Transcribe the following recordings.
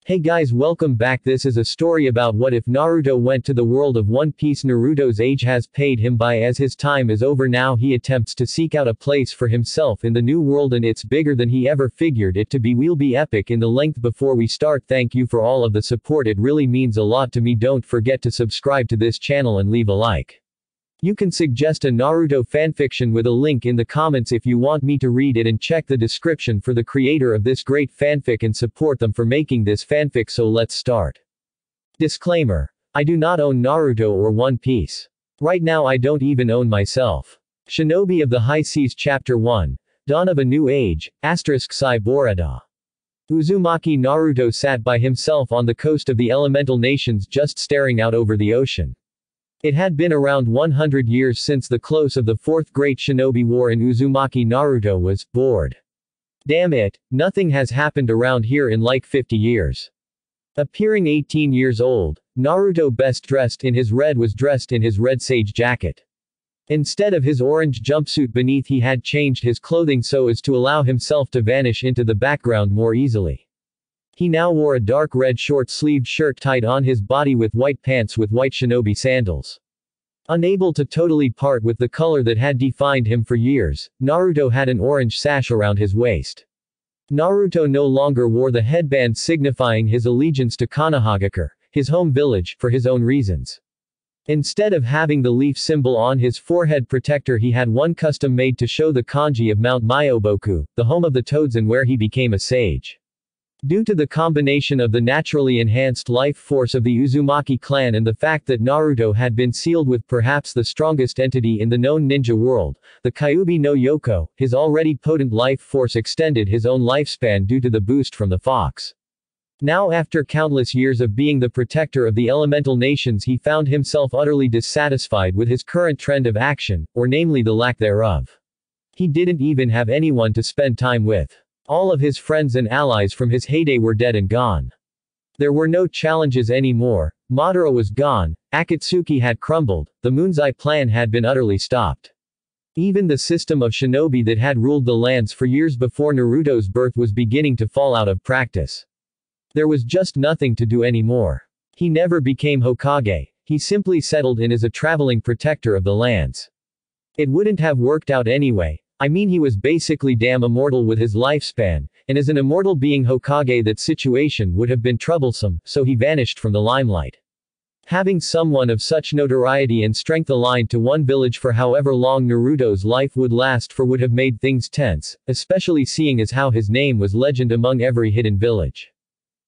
Hey guys, welcome back. This is a story about what if Naruto went to the world of One Piece. Naruto's age has paid him by, as his time is over now. He attempts to seek out a place for himself in the new world, and it's bigger than he ever figured it to be. Will be epic in the length. Before we start, thank you for all of the support, it really means a lot to me. Don't forget to subscribe to this channel and leave a like. You can suggest a Naruto fanfiction with a link in the comments if you want me to read it, and check the description for the creator of this great fanfic and support them for making this fanfic. So let's start. Disclaimer. I do not own Naruto or One Piece. Right now I don't even own myself. Shinobi of the High Seas Chapter 1. Dawn of a New Age, Sai Borada. Uzumaki Naruto sat by himself on the coast of the elemental nations, just staring out over the ocean. It had been around 100 years since the close of the Fourth Great Shinobi War, and Uzumaki Naruto was bored. Damn it, nothing has happened around here in like 50 years. Appearing 18 years old, Naruto, best dressed in his red, was dressed in his red sage jacket. Instead of his orange jumpsuit beneath, he had changed his clothing so as to allow himself to vanish into the background more easily. He now wore a dark red short-sleeved shirt tied on his body with white pants with white shinobi sandals. Unable to totally part with the color that had defined him for years, Naruto had an orange sash around his waist. Naruto no longer wore the headband signifying his allegiance to Konohagakure, his home village, for his own reasons. Instead of having the leaf symbol on his forehead protector, he had one custom made to show the kanji of Mount Myoboku, the home of the toads and where he became a sage. Due to the combination of the naturally enhanced life force of the Uzumaki clan and the fact that Naruto had been sealed with perhaps the strongest entity in the known ninja world, the Kyuubi no Yoko, his already potent life force extended his own lifespan due to the boost from the fox. Now, after countless years of being the protector of the elemental nations, he found himself utterly dissatisfied with his current trend of action, or namely the lack thereof. He didn't even have anyone to spend time with. All of his friends and allies from his heyday were dead and gone. There were no challenges anymore. Madara was gone, Akatsuki had crumbled, the Moon's Eye plan had been utterly stopped. Even the system of shinobi that had ruled the lands for years before Naruto's birth was beginning to fall out of practice. There was just nothing to do anymore. He never became Hokage, he simply settled in as a traveling protector of the lands. It wouldn't have worked out anyway. I mean, he was basically damn immortal with his lifespan, and as an immortal being Hokage, that situation would have been troublesome, so he vanished from the limelight. Having someone of such notoriety and strength aligned to one village for however long Naruto's life would last for would have made things tense, especially seeing as how his name was legend among every hidden village.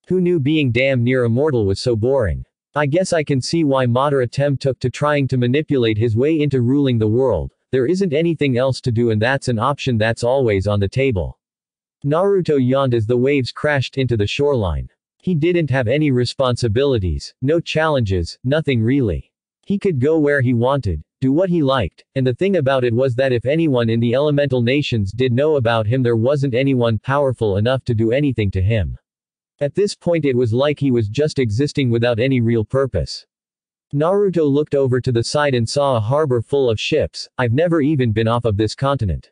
Who knew being damn near immortal was so boring? I guess I can see why Madara took to trying to manipulate his way into ruling the world. There isn't anything else to do, and that's an option that's always on the table. Naruto yawned as the waves crashed into the shoreline. He didn't have any responsibilities, no challenges, nothing really. He could go where he wanted, do what he liked, and the thing about it was that if anyone in the elemental nations did know about him, there wasn't anyone powerful enough to do anything to him. At this point it was like he was just existing without any real purpose. Naruto looked over to the side and saw a harbor full of ships. I've never even been off of this continent.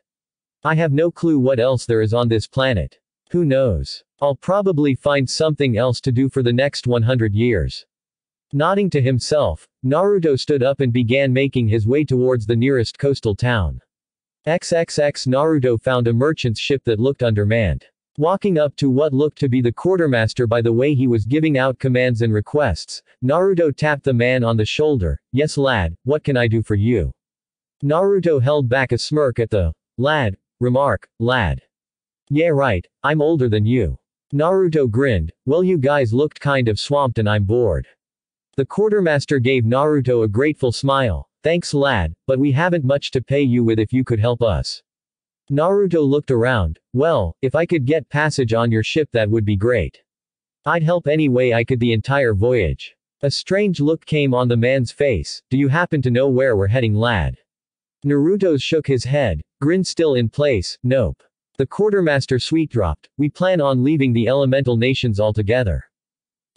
I have no clue what else there is on this planet. Who knows? I'll probably find something else to do for the next 100 years. Nodding to himself, Naruto stood up and began making his way towards the nearest coastal town. Naruto found a merchant's ship that looked undermanned. Walking up to what looked to be the quartermaster by the way he was giving out commands and requests, Naruto tapped the man on the shoulder. Yes lad, what can I do for you? Naruto held back a smirk at the remark. Lad. Yeah right, I'm older than you. Naruto grinned. Well, you guys looked kind of swamped and I'm bored. The quartermaster gave Naruto a grateful smile. Thanks lad, but we haven't much to pay you with if you could help us. Naruto looked around. Well, if I could get passage on your ship that would be great. I'd help any way I could the entire voyage. A strange look came on the man's face. Do you happen to know where we're heading lad? Naruto shook his head, grin still in place. Nope. The quartermaster sweet-dropped. We plan on leaving the elemental nations altogether.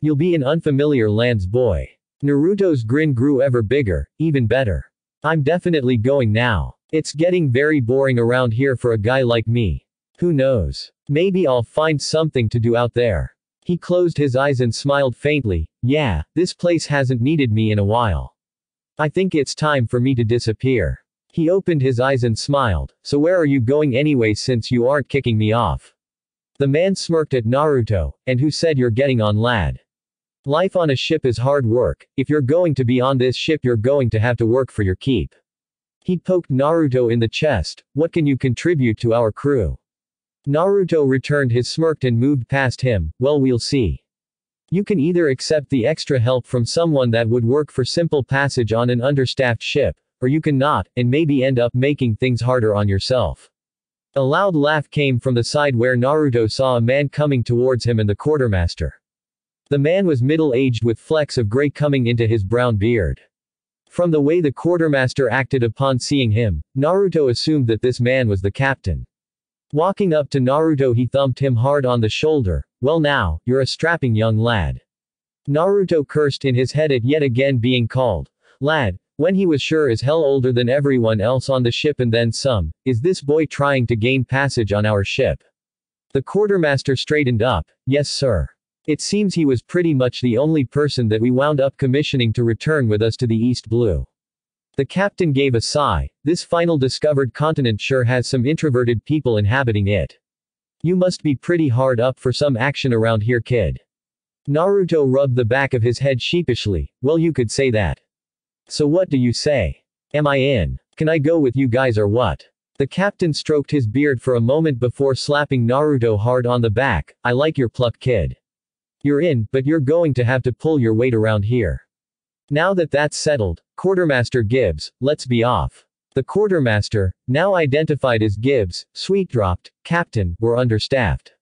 You'll be in unfamiliar lands boy. Naruto's grin grew ever bigger. Even better. I'm definitely going now. It's getting very boring around here for a guy like me. Who knows? Maybe I'll find something to do out there. He closed his eyes and smiled faintly. Yeah, this place hasn't needed me in a while. I think it's time for me to disappear. He opened his eyes and smiled. So where are you going anyway since you aren't kicking me off? The man smirked at Naruto. And who said you're getting on, lad? Life on a ship is hard work. If you're going to be on this ship you're going to have to work for your keep. He poked Naruto in the chest. What can you contribute to our crew? Naruto returned his smirk and moved past him. Well, we'll see. You can either accept the extra help from someone that would work for simple passage on an understaffed ship, or you can not, and maybe end up making things harder on yourself. A loud laugh came from the side where Naruto saw a man coming towards him and the quartermaster. The man was middle-aged with flecks of gray coming into his brown beard. From the way the quartermaster acted upon seeing him, Naruto assumed that this man was the captain. Walking up to Naruto he thumped him hard on the shoulder. Well now, you're a strapping young lad. Naruto cursed in his head at yet again being called lad, when he was sure as hell older than everyone else on the ship and then some. Is this boy trying to gain passage on our ship? The quartermaster straightened up. Yes sir. It seems he was pretty much the only person that we wound up commissioning to return with us to the East Blue. The captain gave a sigh. This final discovered continent sure has some introverted people inhabiting it. You must be pretty hard up for some action around here, kid. Naruto rubbed the back of his head sheepishly. Well, you could say that. So what do you say? Am I in? Can I go with you guys or what? The captain stroked his beard for a moment before slapping Naruto hard on the back. I like your pluck, kid. You're in, but you're going to have to pull your weight around here. Now that that's settled, Quartermaster Gibbs, let's be off. The quartermaster, now identified as Gibbs, sweet-dropped, Captain, were understaffed.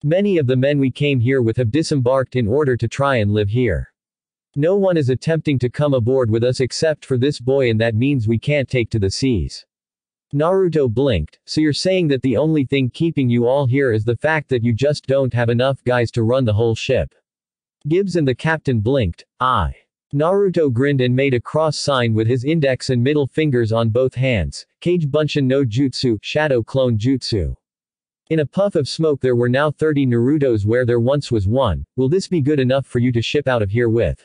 Many of the men we came here with have disembarked in order to try and live here. No one is attempting to come aboard with us except for this boy, and that means we can't take to the seas. Naruto blinked. So you're saying that the only thing keeping you all here is the fact that you just don't have enough guys to run the whole ship? Gibbs and the captain blinked. Aye. Naruto grinned and made a cross sign with his index and middle fingers on both hands. Kage Bunshin no Jutsu, Shadow Clone Jutsu. In a puff of smoke there were now 30 Narutos where there once was one. Will this be good enough for you to ship out of here with?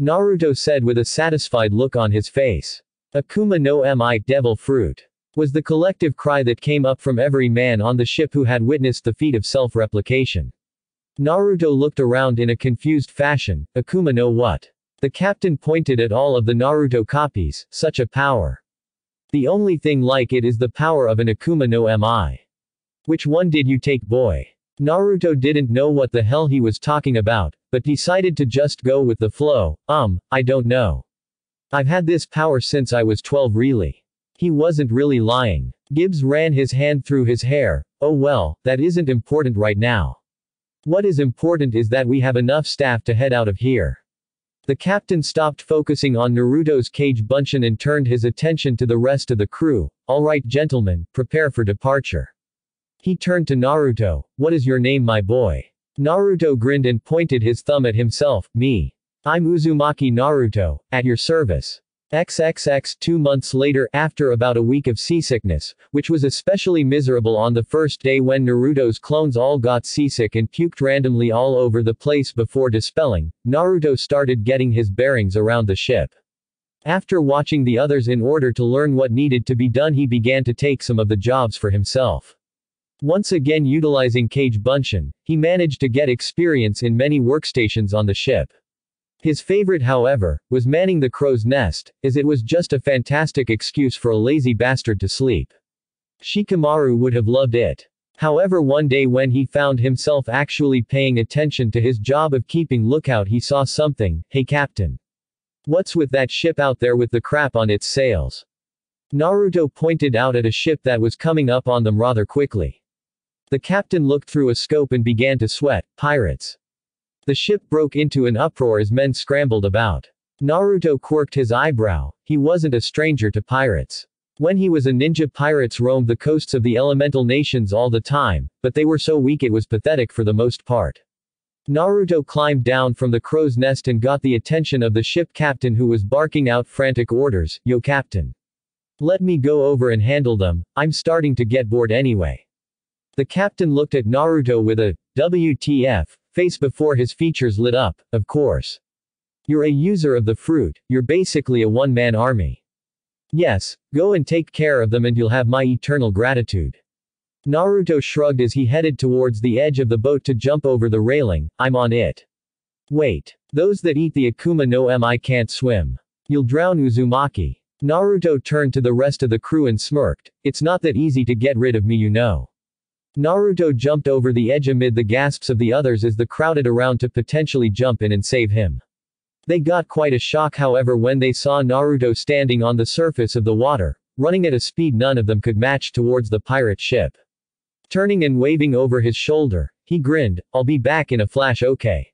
Naruto said with a satisfied look on his face. Akuma no Mi, devil fruit. Was the collective cry that came up from every man on the ship who had witnessed the feat of self-replication. Naruto looked around in a confused fashion. Akuma no what? The captain pointed at all of the Naruto copies. Such a power. The only thing like it is the power of an Akuma no Mi. Which one did you take, boy? Naruto didn't know what the hell he was talking about, but decided to just go with the flow. I don't know. I've had this power since I was 12 really. He wasn't really lying. Gibbs ran his hand through his hair. Oh well, that isn't important right now. What is important is that we have enough staff to head out of here. The captain stopped focusing on Naruto's Kage Bunshin and turned his attention to the rest of the crew. Alright gentlemen, prepare for departure. He turned to Naruto. What is your name, my boy? Naruto grinned and pointed his thumb at himself. Me. I'm Uzumaki Naruto, at your service. XXX 2 months later, after about a week of seasickness, which was especially miserable on the first day when Naruto's clones all got seasick and puked randomly all over the place before dispelling, Naruto started getting his bearings around the ship. After watching the others in order to learn what needed to be done, he began to take some of the jobs for himself. Once again utilizing Kage Bunshin, he managed to get experience in many workstations on the ship. His favorite, however, was manning the crow's nest, as it was just a fantastic excuse for a lazy bastard to sleep. Shikamaru would have loved it. However, one day when he found himself actually paying attention to his job of keeping lookout, he saw something. Hey captain. What's with that ship out there with the crap on its sails? Naruto pointed out at a ship that was coming up on them rather quickly. The captain looked through a scope and began to sweat. Pirates. The ship broke into an uproar as men scrambled about. Naruto quirked his eyebrow. He wasn't a stranger to pirates. When he was a ninja, pirates roamed the coasts of the elemental nations all the time, but they were so weak it was pathetic for the most part. Naruto climbed down from the crow's nest and got the attention of the ship captain, who was barking out frantic orders. Yo captain. Let me go over and handle them, I'm starting to get bored anyway. The captain looked at Naruto with a WTF face before his features lit up, of course. You're a user of the fruit, you're basically a one-man army. Yes, go and take care of them and you'll have my eternal gratitude. Naruto shrugged as he headed towards the edge of the boat to jump over the railing. I'm on it. Wait. Those that eat the Akuma no Mi can't swim. You'll drown Uzumaki. Naruto turned to the rest of the crew and smirked. It's not that easy to get rid of me, you know. Naruto jumped over the edge amid the gasps of the others as they crowded around to potentially jump in and save him. They got quite a shock however when they saw Naruto standing on the surface of the water, running at a speed none of them could match towards the pirate ship. Turning and waving over his shoulder, he grinned, I'll be back in a flash, okay.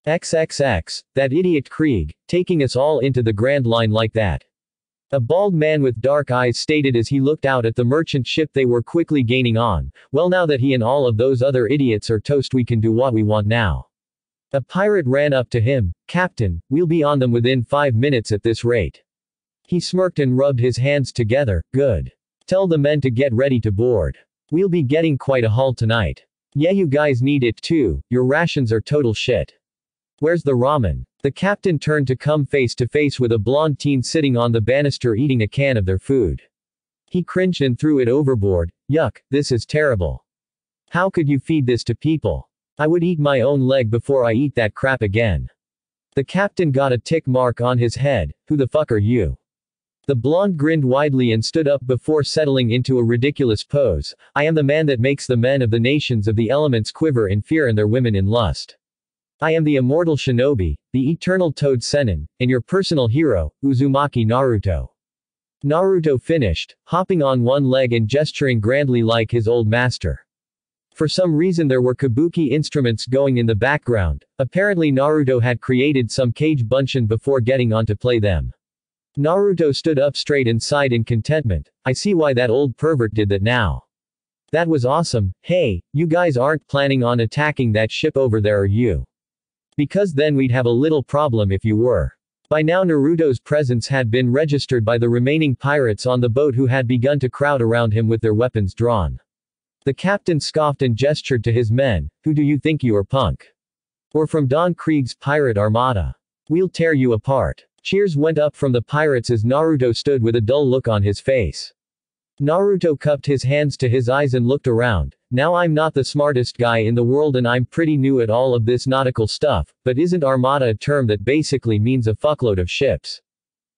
XXX, that idiot Krieg, taking us all into the Grand Line like that. A bald man with dark eyes stated as he looked out at the merchant ship they were quickly gaining on. Well, now that he and all of those other idiots are toast, we can do what we want now. A pirate ran up to him. Captain, we'll be on them within 5 minutes at this rate. He smirked and rubbed his hands together. Good. Tell the men to get ready to board. We'll be getting quite a haul tonight. Yeah, you guys need it too, your rations are total shit. Where's the ramen? The captain turned to come face to face with a blonde teen sitting on the banister eating a can of their food. He cringed and threw it overboard. Yuck, this is terrible. How could you feed this to people? I would eat my own leg before I eat that crap again. The captain got a tick mark on his head. Who the fuck are you? The blonde grinned widely and stood up before settling into a ridiculous pose. I am the man that makes the men of the nations of the elements quiver in fear and their women in lust. I am the immortal shinobi, the eternal toad Sennin, and your personal hero, Uzumaki Naruto. Naruto finished, hopping on one leg and gesturing grandly like his old master. For some reason there were kabuki instruments going in the background. Apparently Naruto had created some cage bunshin before getting on to play them. Naruto stood up straight and sighed in contentment. I see why that old pervert did that now. That was awesome. Hey, you guys aren't planning on attacking that ship over there, are you? Because then we'd have a little problem if you were. By now Naruto's presence had been registered by the remaining pirates on the boat who had begun to crowd around him with their weapons drawn. The captain scoffed and gestured to his men. Who do you think you are, punk? Or from Don Krieg's pirate armada? We'll tear you apart. Cheers went up from the pirates as Naruto stood with a dull look on his face. Naruto cupped his hands to his eyes and looked around. Now I'm not the smartest guy in the world and I'm pretty new at all of this nautical stuff, but isn't armada a term that basically means a fuckload of ships?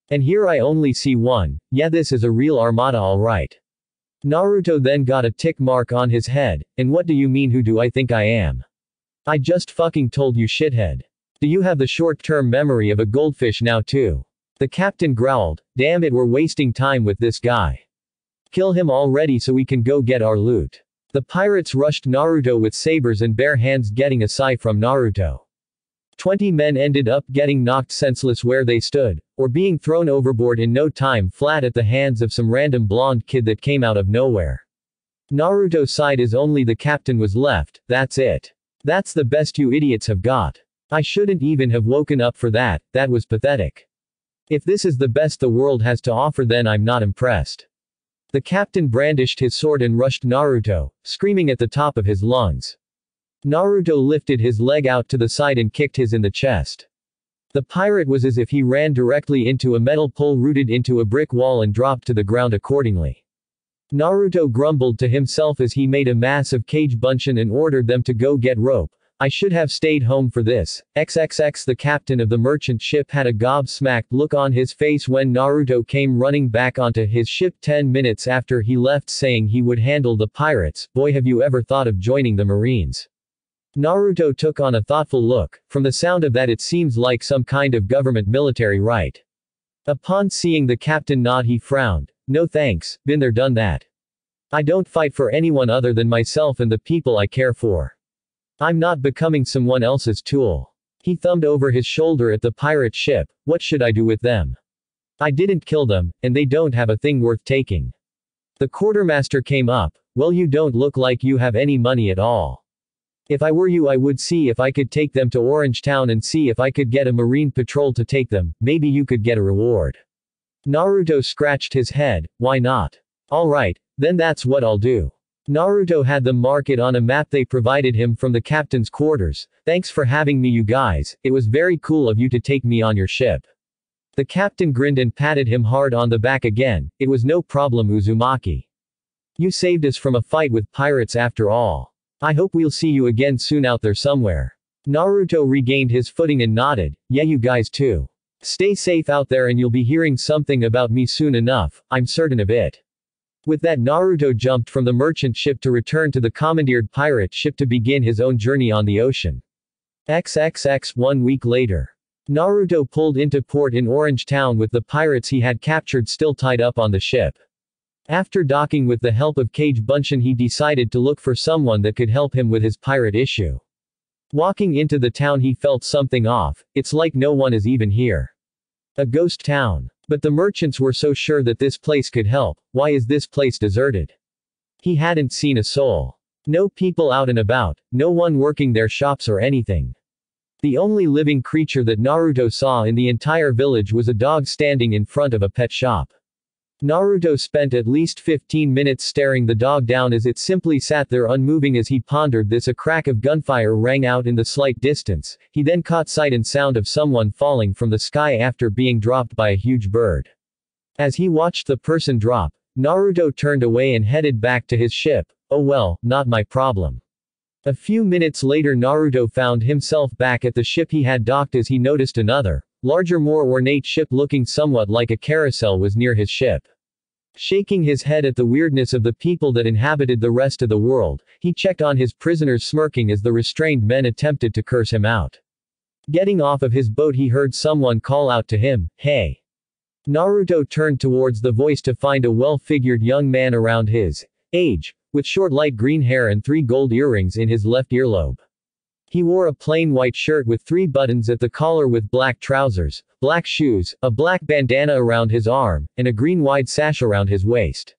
And here I only see one. Yeah, this is a real armada alright. Naruto then got a tick mark on his head. And what do you mean, who do I think I am? I just fucking told you, shithead. Do you have the short-term memory of a goldfish now too? The captain growled. Damn it, we're wasting time with this guy. Kill him already so we can go get our loot. The pirates rushed Naruto with sabers and bare hands, getting a sigh from Naruto. 20 men ended up getting knocked senseless where they stood, or being thrown overboard in no time flat at the hands of some random blonde kid that came out of nowhere. Naruto sighed as only the captain was left. That's it. That's the best you idiots have got. I shouldn't even have woken up for that, that was pathetic. If this is the best the world has to offer, then I'm not impressed. The captain brandished his sword and rushed Naruto, screaming at the top of his lungs. Naruto lifted his leg out to the side and kicked his in the chest. The pirate was as if he ran directly into a metal pole rooted into a brick wall and dropped to the ground accordingly. Naruto grumbled to himself as he made a mass of cage bunshin and ordered them to go get rope. I should have stayed home for this. XXX. The captain of the merchant ship had a gobsmacked look on his face when Naruto came running back onto his ship 10 minutes after he left, saying he would handle the pirates. Boy, have you ever thought of joining the Marines? Naruto took on a thoughtful look. From the sound of that, it seems like some kind of government military right. Upon seeing the captain nod, he frowned. No thanks, been there done that. I don't fight for anyone other than myself and the people I care for. I'm not becoming someone else's tool. He thumbed over his shoulder at the pirate ship. What should I do with them? I didn't kill them, and they don't have a thing worth taking. The quartermaster came up. Well, you don't look like you have any money at all. If I were you, I would see if I could take them to Orange Town and see if I could get a marine patrol to take them. Maybe you could get a reward. Naruto scratched his head. Why not? Alright, then that's what I'll do. Naruto had them mark it on a map they provided him from the captain's quarters. Thanks for having me, you guys. It was very cool of you to take me on your ship. The captain grinned and patted him hard on the back again. It was no problem, Uzumaki. You saved us from a fight with pirates after all. I hope we'll see you again soon out there somewhere. Naruto regained his footing and nodded. Yeah, you guys too. Stay safe out there and you'll be hearing something about me soon enough, I'm certain of it. With that, Naruto jumped from the merchant ship to return to the commandeered pirate ship to begin his own journey on the ocean. XXX 1 week later. Naruto pulled into port in Orange Town with the pirates he had captured still tied up on the ship. After docking with the help of Cage Bunshin, he decided to look for someone that could help him with his pirate issue. Walking into the town, he felt something off. It's like no one is even here. A ghost town. But the merchants were so sure that this place could help. Why is this place deserted? He hadn't seen a soul. No people out and about, no one working their shops or anything. The only living creature that Naruto saw in the entire village was a dog standing in front of a pet shop. Naruto spent at least 15 minutes staring the dog down as it simply sat there unmoving. As he pondered this, a crack of gunfire rang out in the slight distance. He then caught sight and sound of someone falling from the sky after being dropped by a huge bird. As he watched the person drop, Naruto turned away and headed back to his ship. Oh well, not my problem. A few minutes later, Naruto found himself back at the ship he had docked as he noticed another, larger, more ornate ship looking somewhat like a carousel was near his ship. Shaking his head at the weirdness of the people that inhabited the rest of the world, he checked on his prisoners, smirking as the restrained men attempted to curse him out. Getting off of his boat, he heard someone call out to him, "Hey." Naruto turned towards the voice to find a well-figured young man around his age, with short light green hair and 3 gold earrings in his left earlobe. He wore a plain white shirt with 3 buttons at the collar with black trousers, black shoes, a black bandana around his arm, and a green wide sash around his waist.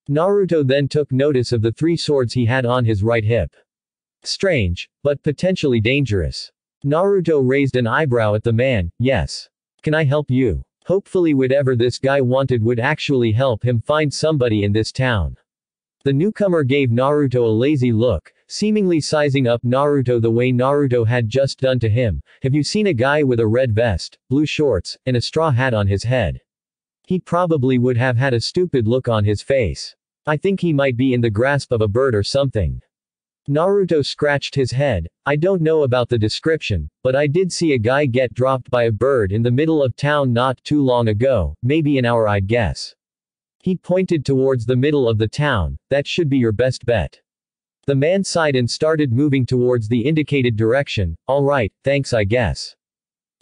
Naruto then took notice of the 3 swords he had on his right hip. Strange, but potentially dangerous. Naruto raised an eyebrow at the man. Yes. Can I help you? Hopefully whatever this guy wanted would actually help him find somebody in this town. The newcomer gave Naruto a lazy look, seemingly sizing up Naruto the way Naruto had just done to him. Have you seen a guy with a red vest, blue shorts, and a straw hat on his head? He probably would have had a stupid look on his face. I think he might be in the grasp of a bird or something. Naruto scratched his head. I don't know about the description, but I did see a guy get dropped by a bird in the middle of town not too long ago, maybe an hour I'd guess. He pointed towards the middle of the town. That should be your best bet. The man sighed and started moving towards the indicated direction. Alright, thanks I guess.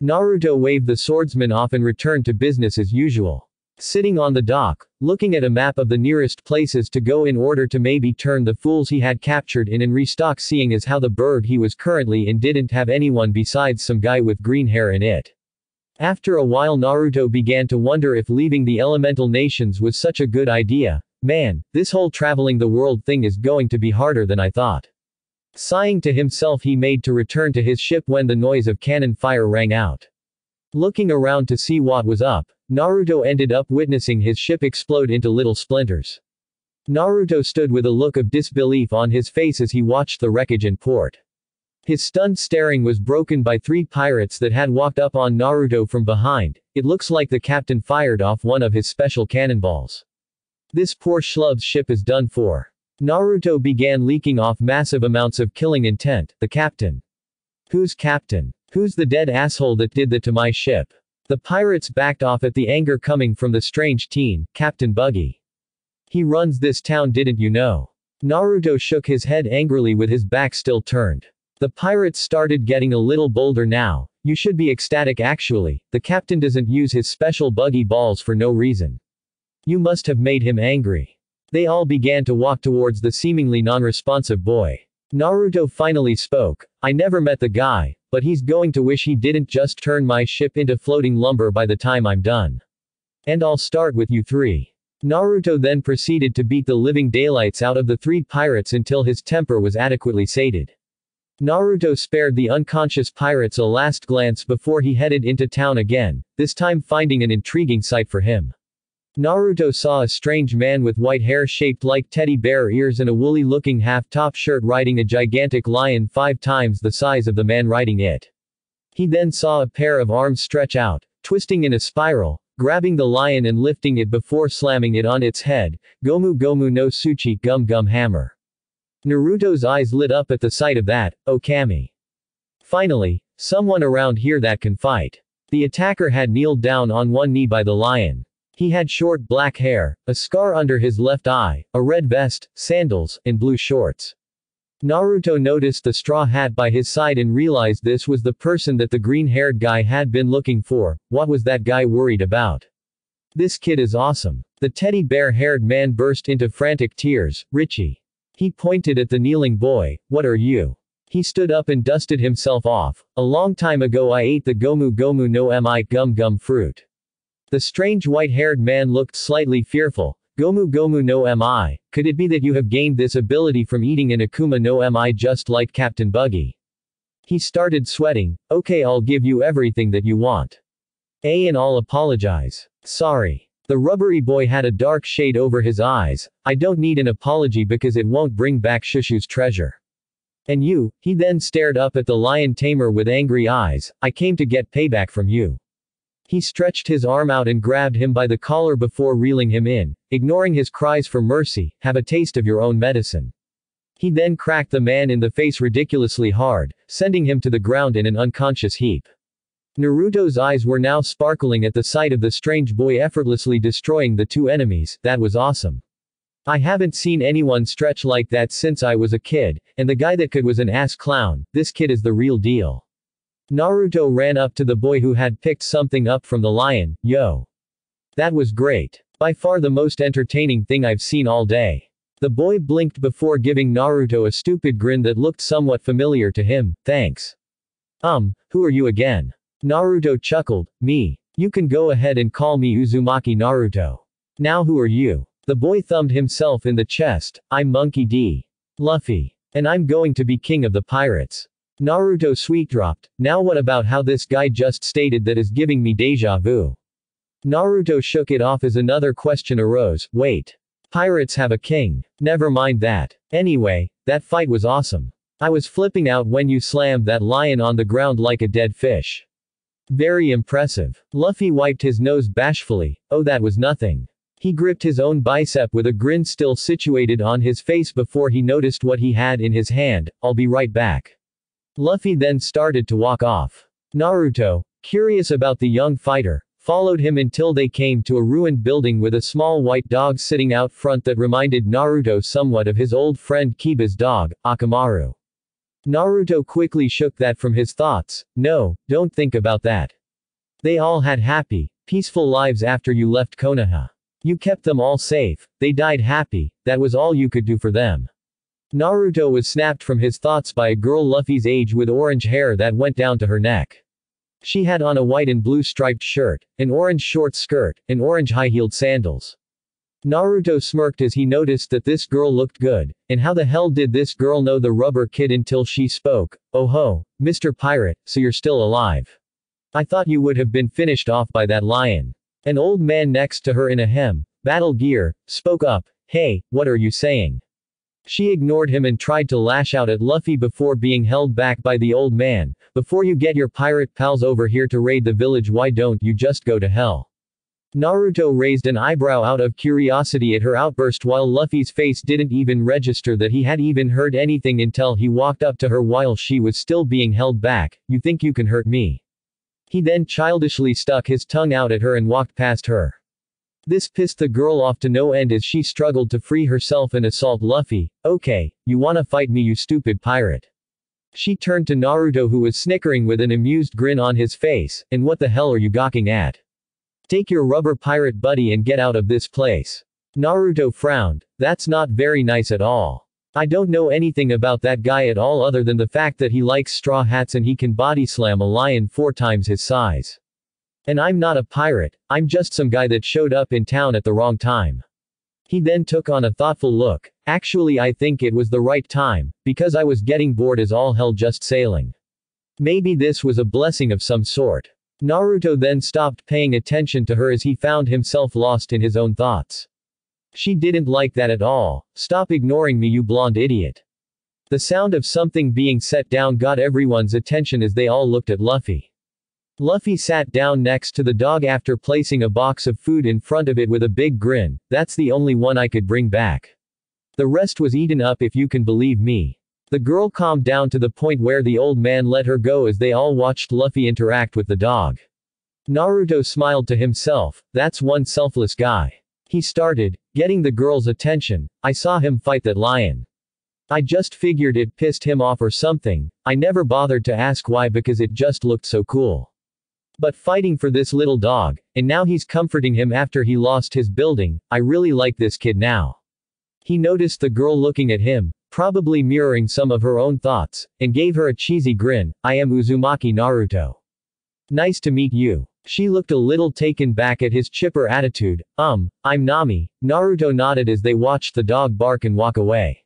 Naruto waved the swordsman off and returned to business as usual. Sitting on the dock, looking at a map of the nearest places to go in order to maybe turn the fools he had captured in and restock, seeing as how the burg he was currently in didn't have anyone besides some guy with green hair in it. After a while, Naruto began to wonder if leaving the elemental nations was such a good idea. Man, this whole traveling the world thing is going to be harder than I thought. Sighing to himself, he made to return to his ship when the noise of cannon fire rang out. Looking around to see what was up, Naruto ended up witnessing his ship explode into little splinters. Naruto stood with a look of disbelief on his face as he watched the wreckage in port. His stunned staring was broken by 3 pirates that had walked up on Naruto from behind. It looks like the captain fired off one of his special cannonballs. This poor schlub's ship is done for. Naruto began leaking off massive amounts of killing intent. The captain. Who's captain? Who's the dead asshole that did that to my ship? The pirates backed off at the anger coming from the strange teen, Captain Buggy. He runs this town, didn't you know? Naruto shook his head angrily with his back still turned. The pirates started getting a little bolder now. You should be ecstatic actually. The captain doesn't use his special buggy balls for no reason. You must have made him angry. They all began to walk towards the seemingly non-responsive boy. Naruto finally spoke. I never met the guy, but he's going to wish he didn't just turn my ship into floating lumber by the time I'm done. And I'll start with you 3. Naruto then proceeded to beat the living daylights out of the 3 pirates until his temper was adequately sated. Naruto spared the unconscious pirates a last glance before he headed into town again, this time finding an intriguing sight for him. Naruto saw a strange man with white hair shaped like teddy bear ears and a woolly-looking half-top shirt riding a gigantic lion 5 times the size of the man riding it. He then saw a pair of arms stretch out, twisting in a spiral, grabbing the lion and lifting it before slamming it on its head. Gomu Gomu no Tsuchi Gum Gum Hammer. Naruto's eyes lit up at the sight of that. Okami. Finally, someone around here that can fight. The attacker had kneeled down on one knee by the lion. He had short black hair, a scar under his left eye, a red vest, sandals, and blue shorts. Naruto noticed the straw hat by his side and realized this was the person that the green-haired guy had been looking for. What was that guy worried about? This kid is awesome. The teddy bear-haired man burst into frantic tears. Richie. He pointed at the kneeling boy. What are you? He stood up and dusted himself off. A long time ago I ate the Gomu Gomu no Mi Gum Gum fruit. The strange white-haired man looked slightly fearful. Gomu Gomu no Mi, could it be that you have gained this ability from eating an Akuma no Mi just like Captain Buggy? He started sweating. Okay, I'll give you everything that you want. And I'll apologize. Sorry. The rubbery boy had a dark shade over his eyes. I don't need an apology because it won't bring back Shushu's treasure. And you, he then stared up at the lion tamer with angry eyes. I came to get payback from you. He stretched his arm out and grabbed him by the collar before reeling him in, ignoring his cries for mercy. Have a taste of your own medicine. He then cracked the man in the face ridiculously hard, sending him to the ground in an unconscious heap. Naruto's eyes were now sparkling at the sight of the strange boy effortlessly destroying the 2 enemies. That was awesome. I haven't seen anyone stretch like that since I was a kid, and the guy that could was an ass clown. This kid is the real deal. Naruto ran up to the boy who had picked something up from the lion. Yo. That was great. By far the most entertaining thing I've seen all day. The boy blinked before giving Naruto a stupid grin that looked somewhat familiar to him. Thanks. Who are you again? Naruto chuckled. Me. You can go ahead and call me Uzumaki Naruto. Now who are you? The boy thumbed himself in the chest. I'm Monkey D. Luffy. And I'm going to be king of the pirates. Naruto sweet-dropped. Now what about how this guy just stated that is giving me deja vu? Naruto shook it off as another question arose. Wait. Pirates have a king. Never mind that. Anyway, that fight was awesome. I was flipping out when you slammed that lion on the ground like a dead fish. Very impressive. Luffy wiped his nose bashfully. Oh, that was nothing. He gripped his own bicep with a grin still situated on his face before he noticed what he had in his hand. I'll be right back. Luffy then started to walk off. Naruto, curious about the young fighter, followed him until they came to a ruined building with a small white dog sitting out front that reminded Naruto somewhat of his old friend Kiba's dog, Akamaru. Naruto quickly shook that from his thoughts. No, don't think about that. They all had happy, peaceful lives after you left Konoha. You kept them all safe, they died happy, that was all you could do for them. Naruto was snapped from his thoughts by a girl Luffy's age with orange hair that went down to her neck. She had on a white and blue striped shirt, an orange short skirt, and orange high-heeled sandals. Naruto smirked as he noticed that this girl looked good, and how the hell did this girl know the rubber kid until she spoke. Oh ho, Mr. Pirate, so you're still alive. I thought you would have been finished off by that lion. An old man next to her in a battle gear, spoke up. Hey, what are you saying? She ignored him and tried to lash out at Luffy before being held back by the old man. Before you get your pirate pals over here to raid the village, why don't you just go to hell? Naruto raised an eyebrow out of curiosity at her outburst while Luffy's face didn't even register that he had even heard anything until he walked up to her while she was still being held back. You think you can hurt me? He then childishly stuck his tongue out at her and walked past her. This pissed the girl off to no end as she struggled to free herself and assault Luffy. Okay, you wanna fight me, you stupid pirate? She turned to Naruto, who was snickering with an amused grin on his face. And what the hell are you gawking at? Take your rubber pirate buddy and get out of this place. Naruto frowned. That's not very nice at all. I don't know anything about that guy at all other than the fact that he likes straw hats and he can body slam a lion 4 times his size. And I'm not a pirate, I'm just some guy that showed up in town at the wrong time. He then took on a thoughtful look. Actually, I think it was the right time, because I was getting bored as all hell just sailing. Maybe this was a blessing of some sort. Naruto then stopped paying attention to her as he found himself lost in his own thoughts. She didn't like that at all. Stop ignoring me, you blonde idiot. The sound of something being set down got everyone's attention as they all looked at Luffy. Luffy sat down next to the dog after placing a box of food in front of it with a big grin. That's the only one I could bring back. The rest was eaten up, if you can believe me. The girl calmed down to the point where the old man let her go as they all watched Luffy interact with the dog. Naruto smiled to himself. That's one selfless guy. He started getting the girl's attention. I saw him fight that lion. I just figured it pissed him off or something. I never bothered to ask why because it just looked so cool. But fighting for this little dog, and now he's comforting him after he lost his building. I really like this kid now. He noticed the girl looking at him, probably mirroring some of her own thoughts, and gave her a cheesy grin. I am Uzumaki Naruto. Nice to meet you. She looked a little taken back at his chipper attitude. I'm Nami. Naruto nodded as they watched the dog bark and walk away.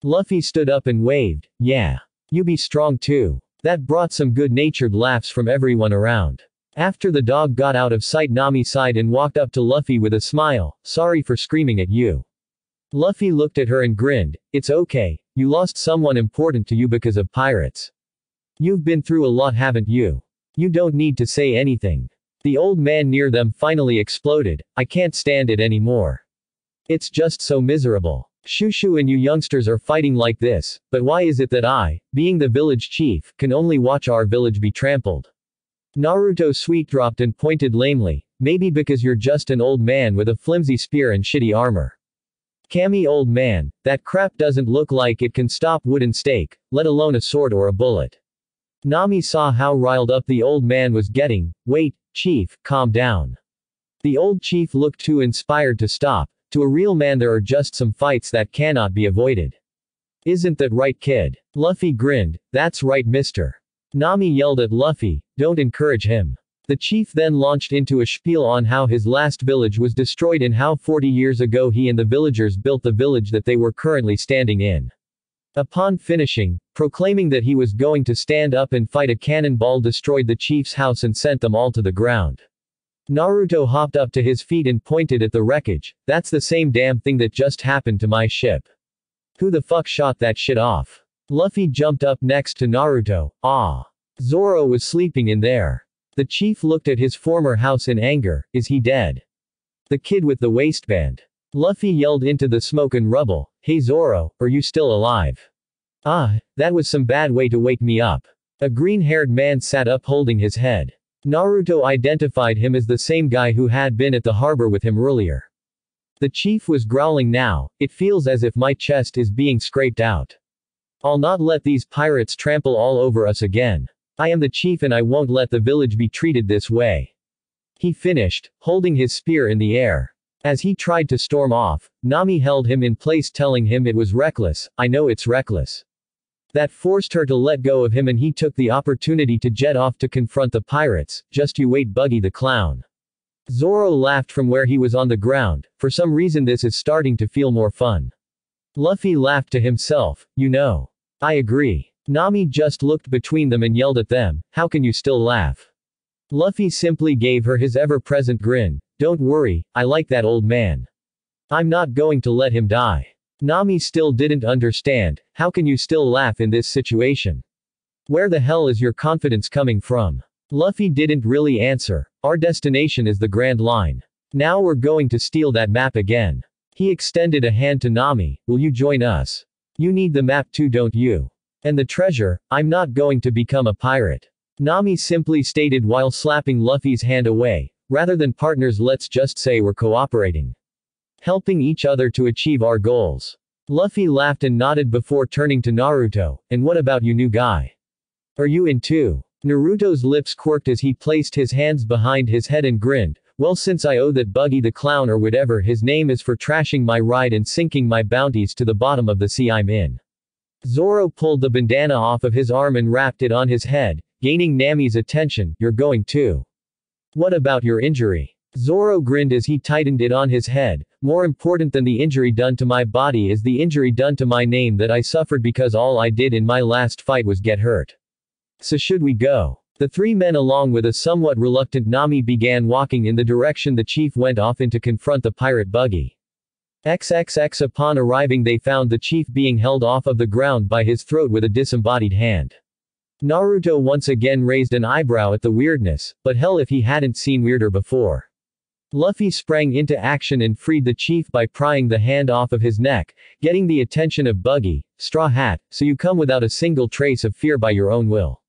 Luffy stood up and waved. Yeah. You be strong too. That brought some good-natured laughs from everyone around. After the dog got out of sight, Nami sighed and walked up to Luffy with a smile. Sorry for screaming at you. Luffy looked at her and grinned. It's okay. You lost someone important to you because of pirates. You've been through a lot, haven't you? You don't need to say anything. The old man near them finally exploded. I can't stand it anymore. It's just so miserable. Shushu and you youngsters are fighting like this, but why is it that I, being the village chief, can only watch our village be trampled? Naruto sweet-dropped and pointed lamely. Maybe because you're just an old man with a flimsy spear and shitty armor. Cammy old man, that crap doesn't look like it can stop wooden stake, let alone a sword or a bullet. Nami saw how riled up the old man was getting. Wait, chief, calm down. The old chief looked too inspired to stop. To a real man there are just some fights that cannot be avoided. Isn't that right, kid? Luffy grinned. That's right, mister. Nami yelled at Luffy, don't encourage him. The chief then launched into a spiel on how his last village was destroyed and how 40 years ago he and the villagers built the village that they were currently standing in. Upon finishing, proclaiming that he was going to stand up and fight, a cannonball destroyed the chief's house and sent them all to the ground. Naruto hopped up to his feet and pointed at the wreckage. That's the same damn thing that just happened to my ship. Who the fuck shot that shit off? Luffy jumped up next to Naruto. Zoro was sleeping in there. The chief looked at his former house in anger. Is he dead? The kid with the waistband. Luffy yelled into the smoke and rubble. Hey Zoro, are you still alive? That was some bad way to wake me up. A green-haired man sat up holding his head. Naruto identified him as the same guy who had been at the harbor with him earlier. The chief was growling now. It feels as if my chest is being scraped out. I'll not let these pirates trample all over us again. I am the chief and I won't let the village be treated this way. He finished, holding his spear in the air. As he tried to storm off, Nami held him in place, telling him it was reckless. I know it's reckless. That forced her to let go of him and he took the opportunity to jet off to confront the pirates. Just you wait, Buggy the Clown. Zoro laughed from where he was on the ground. For some reason this is starting to feel more fun. Luffy laughed to himself. You know. I agree. Nami just looked between them and yelled at them. How can you still laugh? Luffy simply gave her his ever-present grin. Don't worry, I like that old man. I'm not going to let him die. Nami still didn't understand. How can you still laugh in this situation? Where the hell is your confidence coming from? Luffy didn't really answer. Our destination is the Grand Line. Now we're going to steal that map again. He extended a hand to Nami. Will you join us? You need the map too, don't you? And the treasure. I'm not going to become a pirate. Nami simply stated while slapping Luffy's hand away. Rather than partners, let's just say we're cooperating. Helping each other to achieve our goals. Luffy laughed and nodded before turning to Naruto. And what about you, new guy? Are you in too? Naruto's lips quirked as he placed his hands behind his head and grinned. Well, since I owe that Buggy the Clown or whatever his name is for trashing my ride and sinking my bounties to the bottom of the sea, I'm in. Zoro pulled the bandana off of his arm and wrapped it on his head, gaining Nami's attention. You're going too. What about your injury? Zoro grinned as he tightened it on his head. More important than the injury done to my body is the injury done to my name that I suffered because all I did in my last fight was get hurt. So should we go? The three men along with a somewhat reluctant Nami began walking in the direction the chief went off in to confront the pirate buggy. XXX Upon arriving they found the chief being held off of the ground by his throat with a disembodied hand. Naruto once again raised an eyebrow at the weirdness, but hell if he hadn't seen weirder before. Luffy sprang into action and freed the chief by prying the hand off of his neck, getting the attention of Buggy. Straw Hat, so you come without a single trace of fear by your own will.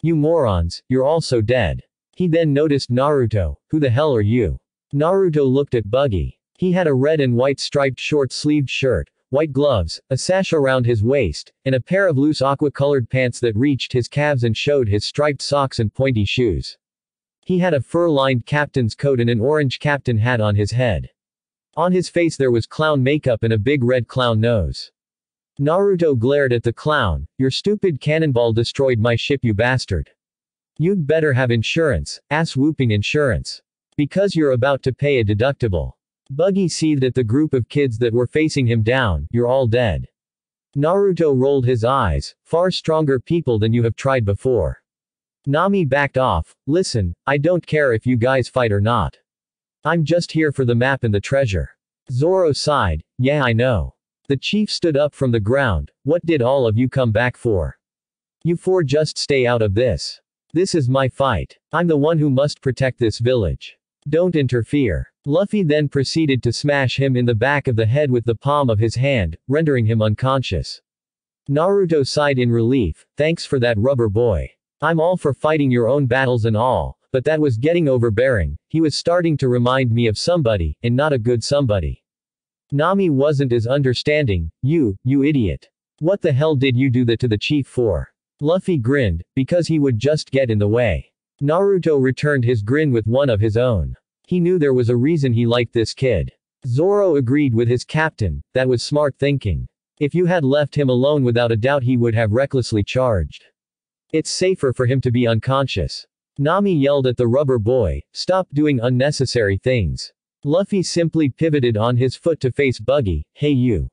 You morons, you're all so dead. He then noticed Naruto. Who the hell are you? Naruto looked at Buggy. He had a red and white striped short-sleeved shirt, white gloves, a sash around his waist, and a pair of loose aqua-colored pants that reached his calves and showed his striped socks and pointy shoes. He had a fur-lined captain's coat and an orange captain hat on his head. On his face there was clown makeup and a big red clown nose. Naruto glared at the clown. Your stupid cannonball destroyed my ship, you bastard. You'd better have insurance, ass-whooping insurance. Because you're about to pay a deductible. Buggy seethed at the group of kids that were facing him down. You're all dead. Naruto rolled his eyes. Far stronger people than you have tried before. Nami backed off. Listen, I don't care if you guys fight or not. I'm just here for the map and the treasure. Zoro sighed. Yeah, I know. The chief stood up from the ground. What did all of you come back for? You four just stay out of this. This is my fight. I'm the one who must protect this village. Don't interfere. Luffy then proceeded to smash him in the back of the head with the palm of his hand, rendering him unconscious. Naruto sighed in relief. Thanks for that, rubber boy. I'm all for fighting your own battles and all, but that was getting overbearing. He was starting to remind me of somebody, and not a good somebody. Nami wasn't as understanding. You idiot. What the hell did you do that to the chief for? Luffy grinned, because he would just get in the way. Naruto returned his grin with one of his own. He knew there was a reason he liked this kid. Zoro agreed with his captain. That was smart thinking. If you had left him alone, without a doubt he would have recklessly charged. It's safer for him to be unconscious. Nami yelled at the rubber boy, stop doing unnecessary things. Luffy simply pivoted on his foot to face Buggy. Hey you.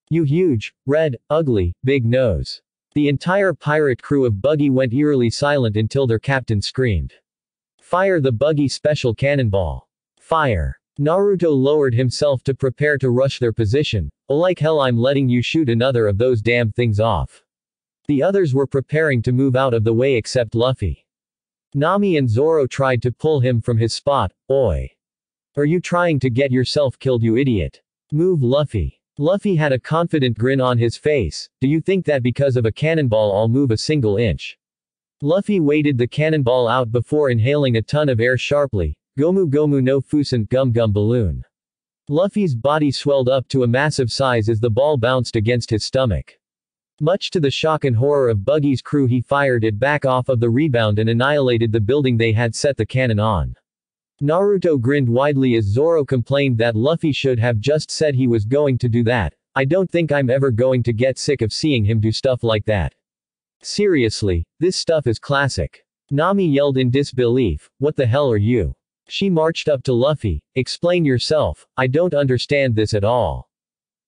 You huge, red, ugly, big nose. The entire pirate crew of Buggy went eerily silent until their captain screamed. Fire the Buggy special cannonball. Fire. Naruto lowered himself to prepare to rush their position. Oh like hell, I'm letting you shoot another of those damn things off. The others were preparing to move out of the way except Luffy. Nami and Zoro tried to pull him from his spot. Oi. Are you trying to get yourself killed, you idiot? Move, Luffy. Luffy had a confident grin on his face. Do you think that because of a cannonball I'll move a single inch? Luffy waited the cannonball out before inhaling a ton of air sharply. Gomu Gomu no Fusen Gum Gum Balloon. Luffy's body swelled up to a massive size as the ball bounced against his stomach. Much to the shock and horror of Buggy's crew, he fired it back off of the rebound and annihilated the building they had set the cannon on. Naruto grinned widely as Zoro complained that Luffy should have just said he was going to do that. I don't think I'm ever going to get sick of seeing him do stuff like that. Seriously, this stuff is classic. Nami yelled in disbelief. What the hell are you? She marched up to Luffy. Explain yourself. I don't understand this at all.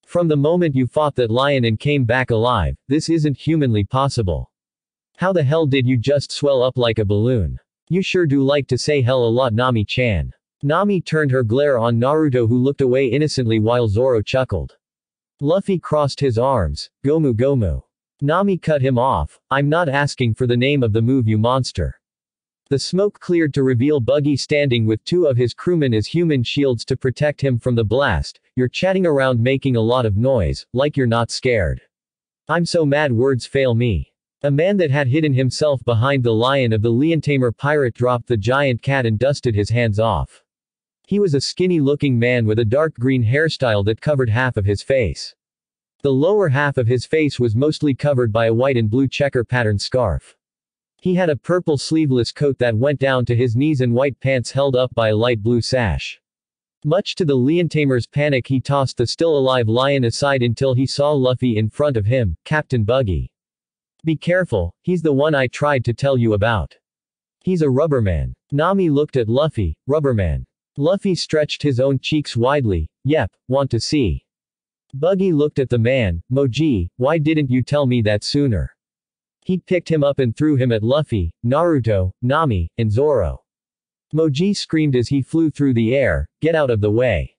From the moment you fought that lion and came back alive, this isn't humanly possible. How the hell did you just swell up like a balloon? You sure do like to say hell a lot, Nami-chan. Nami turned her glare on Naruto, who looked away innocently while Zoro chuckled. Luffy crossed his arms. Gomu Gomu. Nami cut him off. I'm not asking for the name of the move, you monster. The smoke cleared to reveal Buggy standing with two of his crewmen as human shields to protect him from the blast. You're chatting around making a lot of noise, like you're not scared. I'm so mad words fail me. A man that had hidden himself behind the lion of the Leontamer pirate dropped the giant cat and dusted his hands off. He was a skinny-looking man with a dark green hairstyle that covered half of his face. The lower half of his face was mostly covered by a white and blue checker patterned scarf. He had a purple sleeveless coat that went down to his knees and white pants held up by a light blue sash. Much to the Leontamer's panic, he tossed the still-alive lion aside until he saw Luffy in front of him. Captain Buggy. Be careful, he's the one I tried to tell you about. He's a rubberman. Nami looked at Luffy. Rubberman. Luffy stretched his own cheeks widely. Yep, want to see. Buggy looked at the man. Moji, why didn't you tell me that sooner? He picked him up and threw him at Luffy, Naruto, Nami, and Zoro. Moji screamed as he flew through the air, "Get out of the way."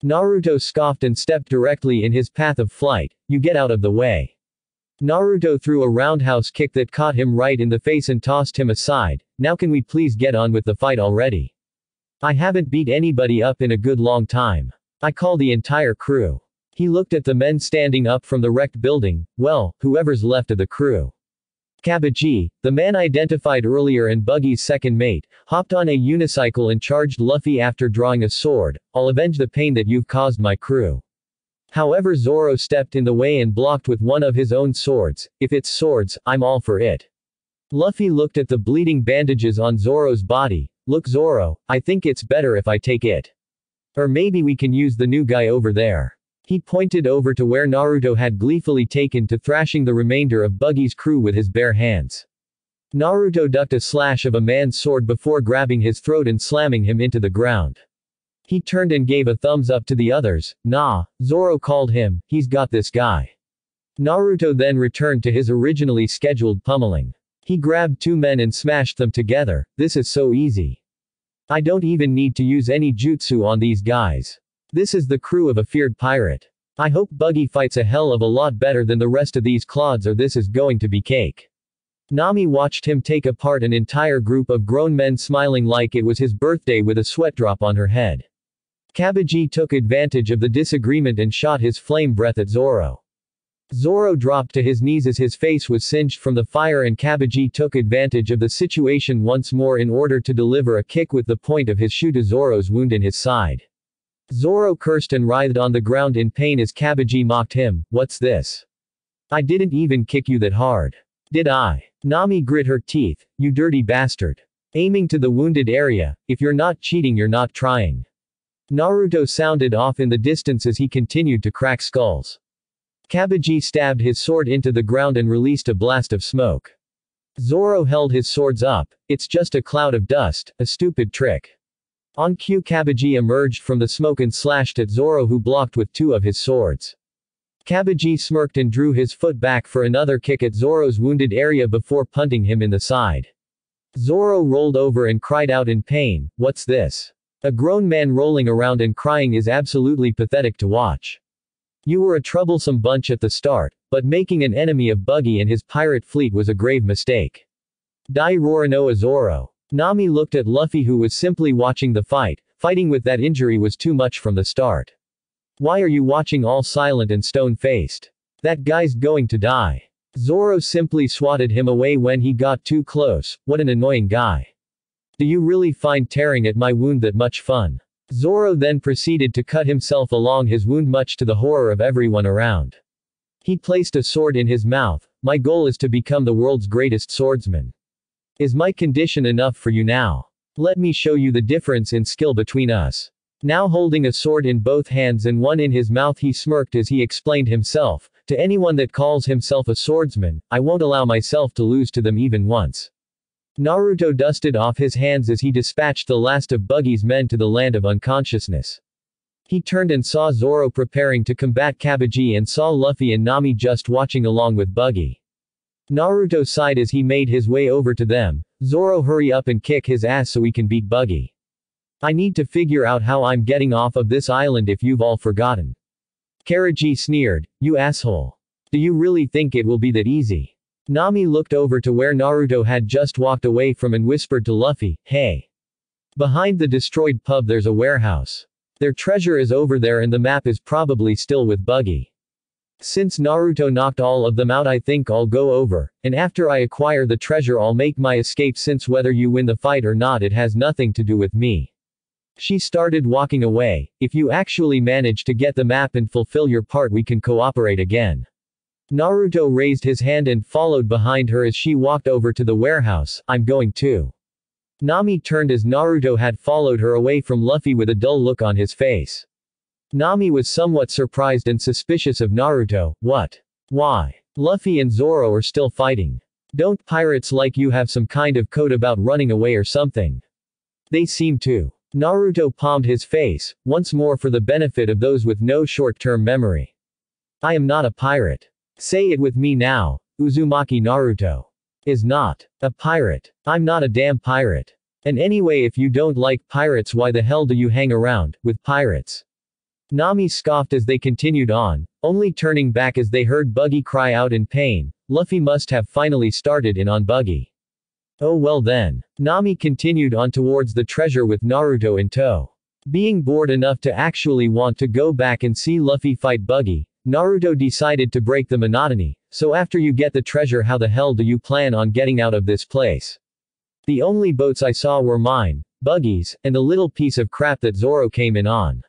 Naruto scoffed and stepped directly in his path of flight, "You get out of the way." Naruto threw a roundhouse kick that caught him right in the face and tossed him aside. "Now can we please get on with the fight already? I haven't beat anybody up in a good long time. I call the entire crew." He looked at the men standing up from the wrecked building. "Well, whoever's left of the crew." Kabaji, the man identified earlier and Buggy's second mate, hopped on a unicycle and charged Luffy after drawing a sword. "I'll avenge the pain that you've caused my crew." However, Zoro stepped in the way and blocked with one of his own swords. "If it's swords, I'm all for it." Luffy looked at the bleeding bandages on Zoro's body. "Look Zoro, I think it's better if I take it. Or maybe we can use the new guy over there." He pointed over to where Naruto had gleefully taken to thrashing the remainder of Buggy's crew with his bare hands. Naruto ducked a slash of a man's sword before grabbing his throat and slamming him into the ground. He turned and gave a thumbs up to the others. "Nah," Zoro called him, "he's got this guy." Naruto then returned to his originally scheduled pummeling. He grabbed two men and smashed them together. "This is so easy. I don't even need to use any jutsu on these guys. This is the crew of a feared pirate. I hope Buggy fights a hell of a lot better than the rest of these clods or this is going to be cake." Nami watched him take apart an entire group of grown men smiling like it was his birthday with a sweat drop on her head. Kabaji took advantage of the disagreement and shot his flame breath at Zoro. Zoro dropped to his knees as his face was singed from the fire and Kabaji took advantage of the situation once more in order to deliver a kick with the point of his shoe to Zoro's wound in his side. Zoro cursed and writhed on the ground in pain as Kabaji mocked him. "What's this? I didn't even kick you that hard. Did I?" Nami grit her teeth. "You dirty bastard." Aiming to the wounded area. "If you're not cheating, you're not trying." Naruto sounded off in the distance as he continued to crack skulls. Kabaji stabbed his sword into the ground and released a blast of smoke. Zoro held his swords up. "It's just a cloud of dust, a stupid trick." On cue, Kabaji emerged from the smoke and slashed at Zoro, who blocked with two of his swords. Kabaji smirked and drew his foot back for another kick at Zoro's wounded area before punting him in the side. Zoro rolled over and cried out in pain. "What's this? A grown man rolling around and crying is absolutely pathetic to watch. You were a troublesome bunch at the start, but making an enemy of Buggy and his pirate fleet was a grave mistake. Dai Roranoa Zoro." Nami looked at Luffy, who was simply watching the fight. Fighting with that injury was too much from the start. "Why are you watching all silent and stone-faced? That guy's going to die." Zoro simply swatted him away when he got too close. "What an annoying guy. Do you really find tearing at my wound that much fun?" Zoro then proceeded to cut himself along his wound, much to the horror of everyone around. He placed a sword in his mouth. "My goal is to become the world's greatest swordsman. Is my condition enough for you now? Let me show you the difference in skill between us." Now holding a sword in both hands and one in his mouth, he smirked as he explained himself. "To anyone that calls himself a swordsman, I won't allow myself to lose to them even once." Naruto dusted off his hands as he dispatched the last of Buggy's men to the land of unconsciousness. He turned and saw Zoro preparing to combat Kabaji and saw Luffy and Nami just watching along with Buggy. Naruto sighed as he made his way over to them. "Zoro, hurry up and kick his ass so we can beat Buggy. I need to figure out how I'm getting off of this island if you've all forgotten." Karaji sneered. "You asshole. Do you really think it will be that easy?" Nami looked over to where Naruto had just walked away from and whispered to Luffy, "Hey. Behind the destroyed pub there's a warehouse. Their treasure is over there and the map is probably still with Buggy. Since Naruto knocked all of them out, I think I'll go over, and after I acquire the treasure I'll make my escape, since whether you win the fight or not it has nothing to do with me." She started walking away. "If you actually manage to get the map and fulfill your part, we can cooperate again." Naruto raised his hand and followed behind her as she walked over to the warehouse. "I'm going too." Nami turned as Naruto had followed her away from Luffy with a dull look on his face. Nami was somewhat surprised and suspicious of Naruto. "What? Why? Luffy and Zoro are still fighting. Don't pirates like you have some kind of code about running away or something? They seem to." Naruto palmed his face, once more for the benefit of those with no short-term memory. "I am not a pirate. Say it with me now. Uzumaki Naruto is not a pirate. I'm not a damn pirate. And anyway, if you don't like pirates, why the hell do you hang around with pirates? Nami scoffed as they continued on, only turning back as they heard Buggy cry out in pain. Luffy must have finally started in on Buggy. Oh well then. Nami continued on towards the treasure with Naruto in tow. Being bored enough to actually want to go back and see Luffy fight Buggy, Naruto decided to break the monotony. So after you get the treasure, how the hell do you plan on getting out of this place? The only boats I saw were mine, Buggy's, and the little piece of crap that Zoro came in on.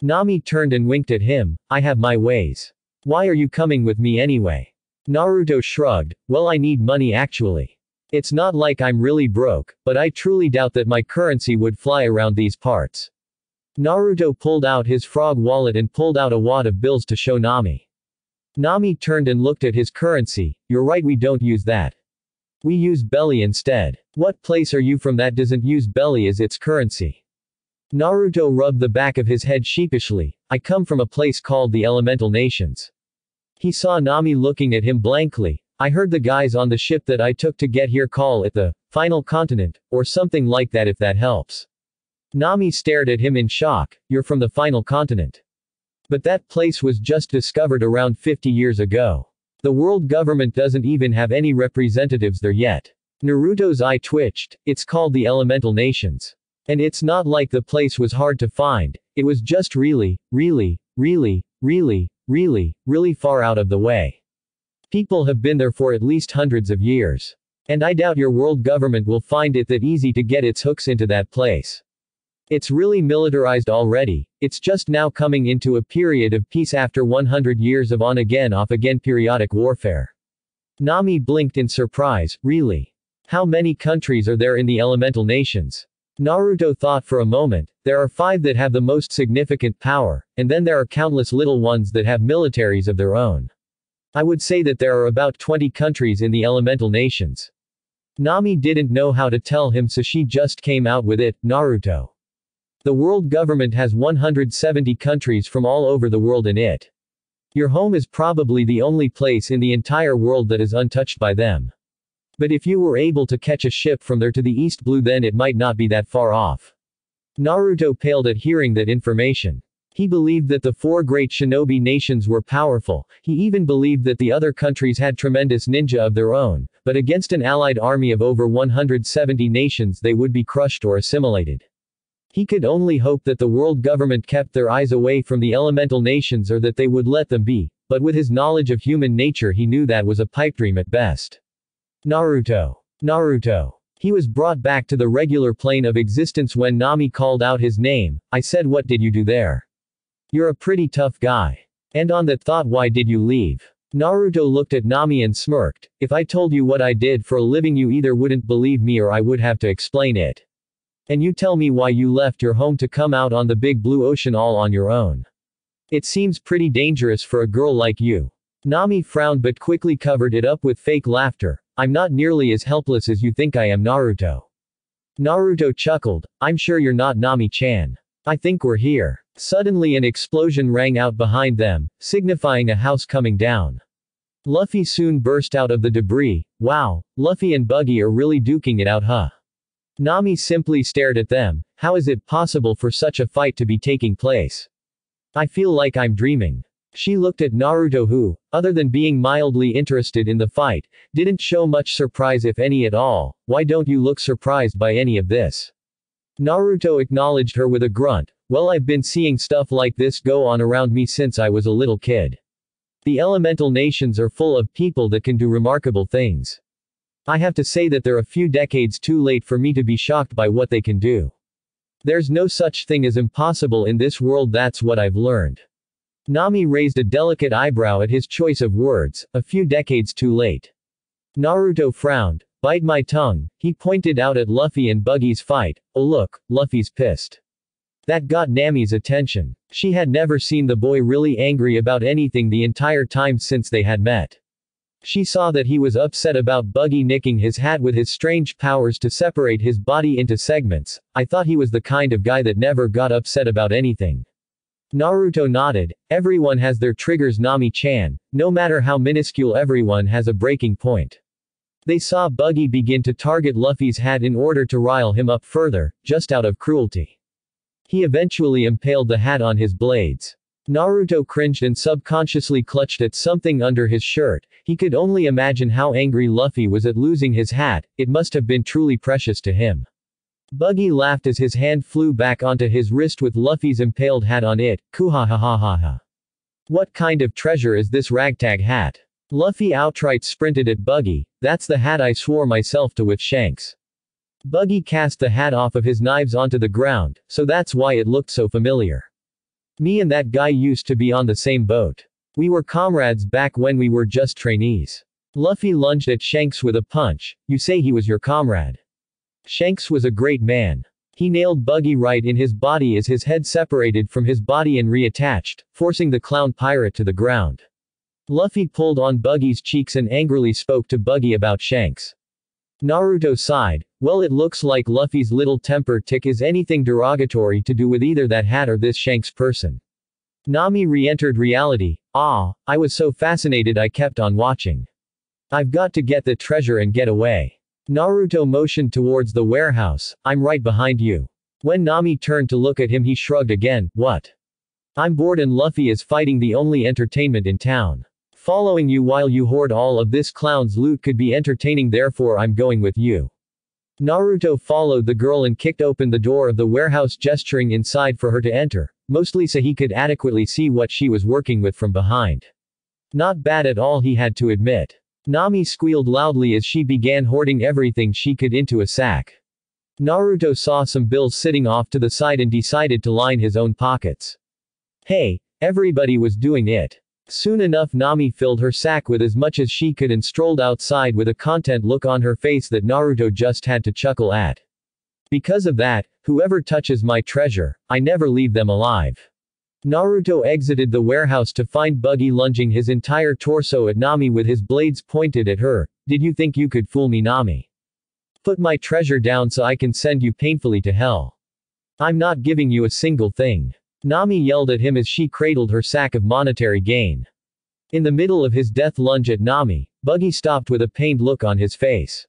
Nami turned and winked at him. I have my ways. Why are you coming with me anyway? Naruto shrugged. Well, I need money actually. It's not like I'm really broke, but I truly doubt that my currency would fly around these parts. Naruto pulled out his frog wallet and pulled out a wad of bills to show Nami. Nami turned and looked at his currency. You're right, we don't use that. We use belly instead. What place are you from that doesn't use belly as its currency? Naruto rubbed the back of his head sheepishly. I come from a place called the Elemental Nations. He saw Nami looking at him blankly. I heard the guys on the ship that I took to get here call it the final continent, or something like that if that helps. Nami stared at him in shock. You're from the final continent. But that place was just discovered around 50 years ago. The world government doesn't even have any representatives there yet. Naruto's eye twitched. It's called the Elemental Nations. And it's not like the place was hard to find, it was just really far out of the way. People have been there for at least hundreds of years. And I doubt your world government will find it that easy to get its hooks into that place. It's really militarized already, it's just now coming into a period of peace after 100 years of on-again off-again periodic warfare. Nami blinked in surprise. Really? How many countries are there in the Elemental Nations? Naruto thought for a moment. There are 5 that have the most significant power, and then there are countless little ones that have militaries of their own. I would say that there are about 20 countries in the Elemental Nations. Nami didn't know how to tell him, so she just came out with it. Naruto. The world government has 170 countries from all over the world in it. Your home is probably the only place in the entire world that is untouched by them. But if you were able to catch a ship from there to the East Blue, then it might not be that far off. Naruto paled at hearing that information. He believed that the 4 great shinobi nations were powerful, he even believed that the other countries had tremendous ninja of their own, but against an allied army of over 170 nations they would be crushed or assimilated. He could only hope that the world government kept their eyes away from the elemental nations, or that they would let them be, but with his knowledge of human nature he knew that was a pipe dream at best. Naruto. Naruto. He was brought back to the regular plane of existence when Nami called out his name. I said, what did you do there? You're a pretty tough guy. And on that thought, why did you leave? Naruto looked at Nami and smirked. If I told you what I did for a living, you either wouldn't believe me or I would have to explain it. And you tell me why you left your home to come out on the big blue ocean all on your own. It seems pretty dangerous for a girl like you. Nami frowned but quickly covered it up with fake laughter. I'm not nearly as helpless as you think I am, Naruto. Naruto chuckled. I'm sure you're not, Nami-chan. I think we're here. Suddenly an explosion rang out behind them, signifying a house coming down. Luffy soon burst out of the debris. Wow, Luffy and Buggy are really duking it out, huh? Nami simply stared at them. How is it possible for such a fight to be taking place? I feel like I'm dreaming. She looked at Naruto, who, other than being mildly interested in the fight, didn't show much surprise, if any at all. Why don't you look surprised by any of this? Naruto acknowledged her with a grunt. Well, I've been seeing stuff like this go on around me since I was a little kid. The elemental nations are full of people that can do remarkable things. I have to say that they're a few decades too late for me to be shocked by what they can do. There's no such thing as impossible in this world, that's what I've learned. Nami raised a delicate eyebrow at his choice of words, a few decades too late. Naruto frowned. Bite my tongue, he pointed out at Luffy and Buggy's fight. Oh look, Luffy's pissed. That got Nami's attention. She had never seen the boy really angry about anything the entire time since they had met. She saw that he was upset about Buggy nicking his hat with his strange powers to separate his body into segments. I thought he was the kind of guy that never got upset about anything. Naruto nodded. Everyone has their triggers, Nami-chan. No matter how minuscule, everyone has a breaking point. They saw Buggy begin to target Luffy's hat in order to rile him up further, just out of cruelty. He eventually impaled the hat on his blades. Naruto cringed and subconsciously clutched at something under his shirt. He could only imagine how angry Luffy was at losing his hat, it must have been truly precious to him. Buggy laughed as his hand flew back onto his wrist with Luffy's impaled hat on it. Kuhahahaha. What kind of treasure is this ragtag hat? Luffy outright sprinted at Buggy. That's the hat I swore myself to with Shanks. Buggy cast the hat off of his knives onto the ground, so that's why it looked so familiar. Me and that guy used to be on the same boat. We were comrades back when we were just trainees. Luffy lunged at Shanks with a punch. You say he was your comrade. Shanks was a great man. He nailed Buggy right in his body as his head separated from his body and reattached, forcing the clown pirate to the ground. Luffy pulled on Buggy's cheeks and angrily spoke to Buggy about Shanks. Naruto sighed. Well, it looks like Luffy's little temper tick is anything derogatory to do with either that hat or this Shanks person. Nami re-entered reality. I was so fascinated I kept on watching. I've got to get the treasure and get away. Naruto motioned towards the warehouse. I'm right behind you. When Nami turned to look at him, he shrugged again. What? I'm bored and Luffy is fighting the only entertainment in town. Following you while you hoard all of this clown's loot could be entertaining, therefore I'm going with you. Naruto followed the girl and kicked open the door of the warehouse, gesturing inside for her to enter, mostly so he could adequately see what she was working with from behind. Not bad at all, he had to admit. Nami squealed loudly as she began hoarding everything she could into a sack. Naruto saw some bills sitting off to the side and decided to line his own pockets. Hey, everybody was doing it. Soon enough Nami filled her sack with as much as she could and strolled outside with a content look on her face that Naruto just had to chuckle at. Because of that, whoever touches my treasure, I never leave them alive. Naruto exited the warehouse to find Buggy lunging his entire torso at Nami with his blades pointed at her. Did you think you could fool me, Nami? Put my treasure down so I can send you painfully to hell. I'm not giving you a single thing. Nami yelled at him as she cradled her sack of monetary gain. In the middle of his death lunge at Nami, Buggy stopped with a pained look on his face.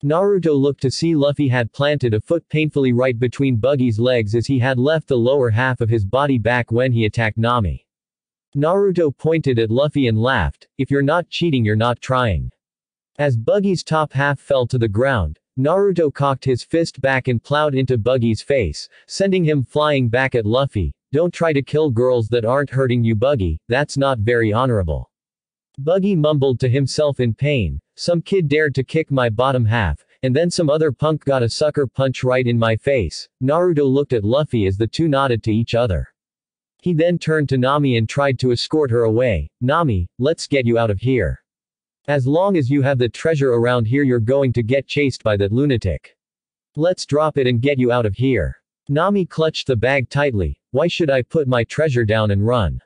Naruto looked to see Luffy had planted a foot painfully right between Buggy's legs as he had left the lower half of his body back when he attacked Nami. Naruto pointed at Luffy and laughed. If you're not cheating, you're not trying. As Buggy's top half fell to the ground, Naruto cocked his fist back and plowed into Buggy's face, sending him flying back at Luffy. Don't try to kill girls that aren't hurting you, Buggy, that's not very honorable. Buggy mumbled to himself in pain. Some kid dared to kick my bottom half, and then some other punk got a sucker punch right in my face. Naruto looked at Luffy as the two nodded to each other. He then turned to Nami and tried to escort her away. Nami, let's get you out of here. As long as you have the treasure around here, you're going to get chased by that lunatic. Let's drop it and get you out of here. Nami clutched the bag tightly. Why should I put my treasure down and run?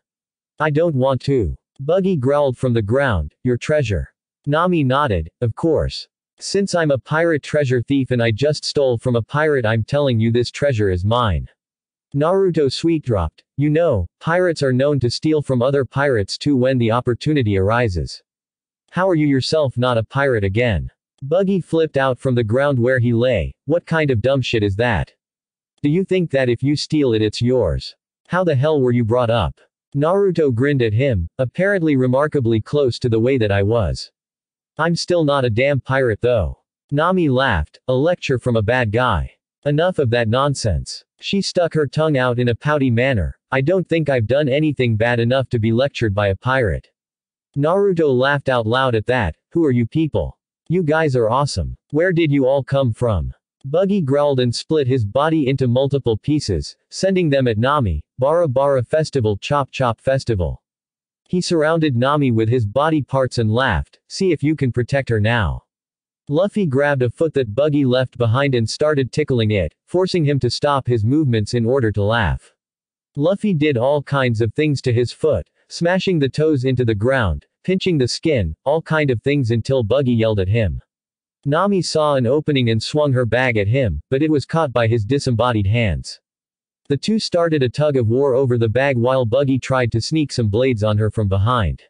I don't want to. Buggy growled from the ground. Your treasure. Nami nodded. Of course. Since I'm a pirate treasure thief and I just stole from a pirate, I'm telling you this treasure is mine. Naruto sweet dropped. You know, pirates are known to steal from other pirates too when the opportunity arises. How are you yourself not a pirate again? Buggy flipped out from the ground where he lay. What kind of dumb shit is that? Do you think that if you steal it, it's yours? How the hell were you brought up? Naruto grinned at him, apparently remarkably close to the way that I was. I'm still not a damn pirate though. Nami laughed, a lecture from a bad guy. Enough of that nonsense. She stuck her tongue out in a pouty manner. I don't think I've done anything bad enough to be lectured by a pirate. Naruto laughed out loud at that. Who are you people? You guys are awesome. Where did you all come from? Buggy growled and split his body into multiple pieces, sending them at Nami. Bara Bara Festival, Chop Chop Festival. He surrounded Nami with his body parts and laughed. See if you can protect her now. Luffy grabbed a foot that Buggy left behind and started tickling it, forcing him to stop his movements in order to laugh. Luffy did all kinds of things to his foot, smashing the toes into the ground, pinching the skin, all kind of things until Buggy yelled at him. Nami saw an opening and swung her bag at him, but it was caught by his disembodied hands. The two started a tug of war over the bag while Buggy tried to sneak some blades on her from behind.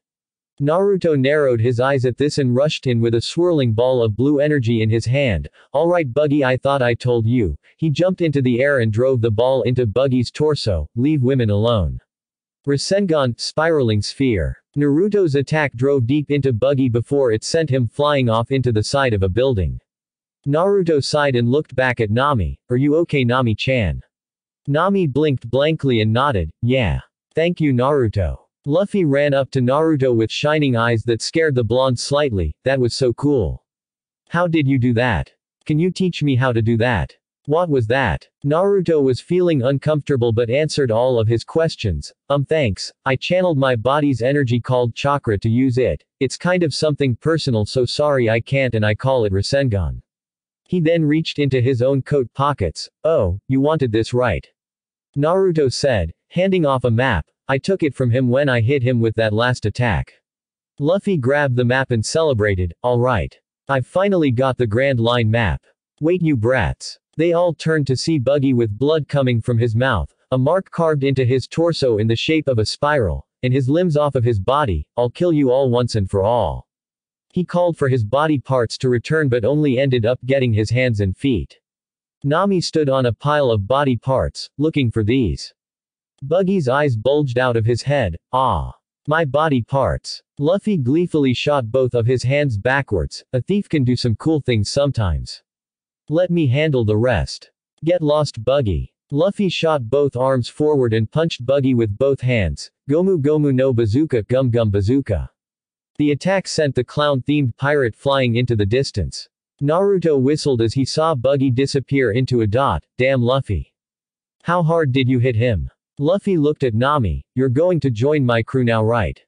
Naruto narrowed his eyes at this and rushed in with a swirling ball of blue energy in his hand. Alright Buggy, I thought I told you. He jumped into the air and drove the ball into Buggy's torso. Leave women alone. Rasengan, spiraling sphere. Naruto's attack drove deep into Buggy before it sent him flying off into the side of a building. Naruto sighed and looked back at Nami. Are you okay, Nami-chan? Nami blinked blankly and nodded. Yeah. Thank you, Naruto. Luffy ran up to Naruto with shining eyes that scared the blonde slightly. That was so cool. How did you do that? Can you teach me how to do that? What was that? Naruto was feeling uncomfortable but answered all of his questions. Thanks. I channeled my body's energy called chakra to use it. It's kind of something personal, so sorry I can't, and I call it Rasengan. He then reached into his own coat pockets. Oh, you wanted this, right? Naruto said, handing off a map. I took it from him when I hit him with that last attack. Luffy grabbed the map and celebrated. Alright. I've finally got the Grand Line map. Wait, you brats. They all turned to see Buggy with blood coming from his mouth, a mark carved into his torso in the shape of a spiral, and his limbs off of his body. I'll kill you all once and for all. He called for his body parts to return but only ended up getting his hands and feet. Nami stood on a pile of body parts, looking for these. Buggy's eyes bulged out of his head. Ah. My body parts. Luffy gleefully shot both of his hands backwards. A thief can do some cool things sometimes. Let me handle the rest. Get lost, Buggy. Luffy shot both arms forward and punched Buggy with both hands. Gomu Gomu no Bazooka, Gum Gum Bazooka. The attack sent the clown-themed pirate flying into the distance. Naruto whistled as he saw Buggy disappear into a dot. Damn Luffy. How hard did you hit him? Luffy looked at Nami. You're going to join my crew now, right?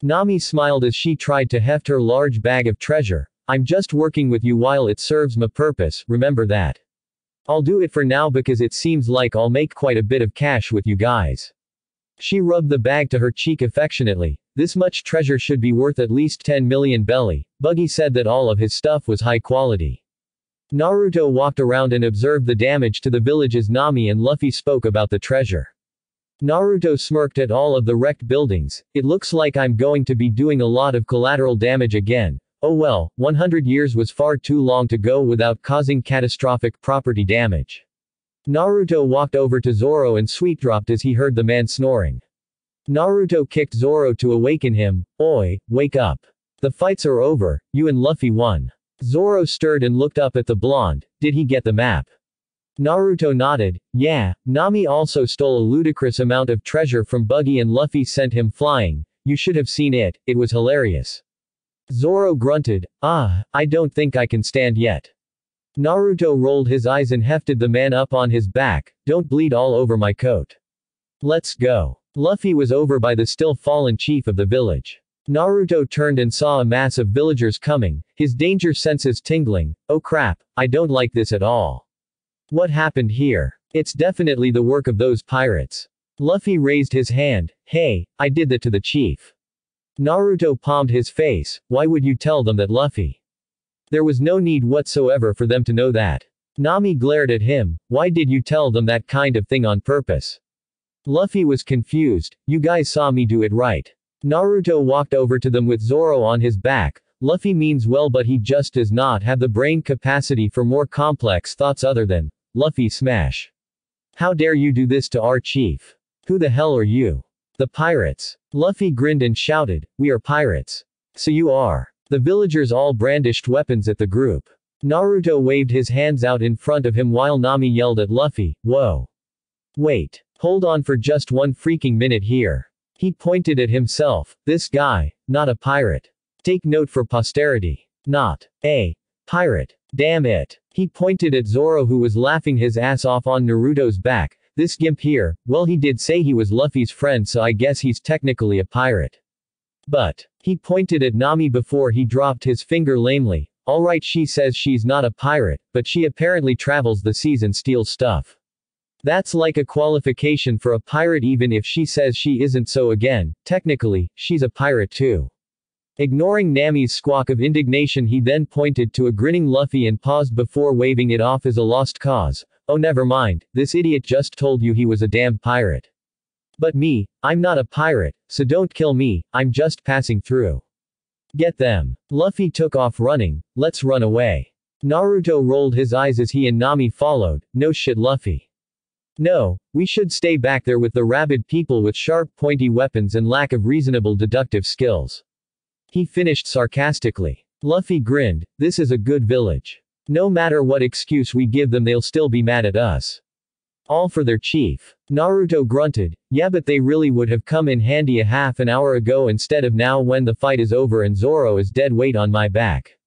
Nami smiled as she tried to heft her large bag of treasure. I'm just working with you while it serves my purpose, remember that. I'll do it for now because it seems like I'll make quite a bit of cash with you guys. She rubbed the bag to her cheek affectionately. This much treasure should be worth at least 10 million belly. Buggy said that all of his stuff was high quality. Naruto walked around and observed the damage to the village as Nami and Luffy spoke about the treasure. Naruto smirked at all of the wrecked buildings. It looks like I'm going to be doing a lot of collateral damage again. Oh well, 100 years was far too long to go without causing catastrophic property damage. Naruto walked over to Zoro and sweet-dropped as he heard the man snoring. Naruto kicked Zoro to awaken him. Oi, wake up. The fights are over, you and Luffy won. Zoro stirred and looked up at the blonde. Did he get the map? Naruto nodded. Yeah, Nami also stole a ludicrous amount of treasure from Buggy and Luffy sent him flying. You should have seen it, it was hilarious. Zoro grunted. Ah, I don't think I can stand yet. Naruto rolled his eyes and hefted the man up on his back. Don't bleed all over my coat. Let's go. Luffy was over by the still fallen chief of the village. Naruto turned and saw a mass of villagers coming, his danger senses tingling. Oh crap, I don't like this at all. What happened here? It's definitely the work of those pirates. Luffy raised his hand. Hey, I did that to the chief. Naruto palmed his face. Why would you tell them that, Luffy? There was no need whatsoever for them to know that. Nami glared at him. Why did you tell them that kind of thing on purpose? Luffy was confused. You guys saw me do it, right? Naruto walked over to them with Zoro on his back. Luffy means well, but he just does not have the brain capacity for more complex thoughts other than Luffy smash. How dare you do this to our chief? Who the hell are you? The pirates. Luffy grinned and shouted, we are pirates. So you are. The villagers all brandished weapons at the group. Naruto waved his hands out in front of him while Nami yelled at Luffy, whoa. Wait. Hold on for just one freaking minute here. He pointed at himself. This guy, not a pirate. Take note for posterity. Not a pirate. Damn it. He pointed at Zoro, who was laughing his ass off on Naruto's back. This gimp here, well, he did say he was Luffy's friend, so I guess he's technically a pirate. But he pointed at Nami before he dropped his finger lamely. Alright, she says she's not a pirate, but she apparently travels the seas and steals stuff. That's like a qualification for a pirate, even if she says she isn't, so again, technically, she's a pirate too. Ignoring Nami's squawk of indignation, he then pointed to a grinning Luffy and paused before waving it off as a lost cause. Oh, never mind, this idiot just told you he was a damned pirate. But me, I'm not a pirate, so don't kill me, I'm just passing through. Get them. Luffy took off running, let's run away. Naruto rolled his eyes as he and Nami followed, no shit Luffy. No, we should stay back there with the rabid people with sharp pointy weapons and lack of reasonable deductive skills. He finished sarcastically. Luffy grinned, this is a good village. No matter what excuse we give them they'll still be mad at us. All for their chief. Naruto grunted, yeah but they really would have come in handy a half an hour ago instead of now when the fight is over and Zoro is dead weight on my back.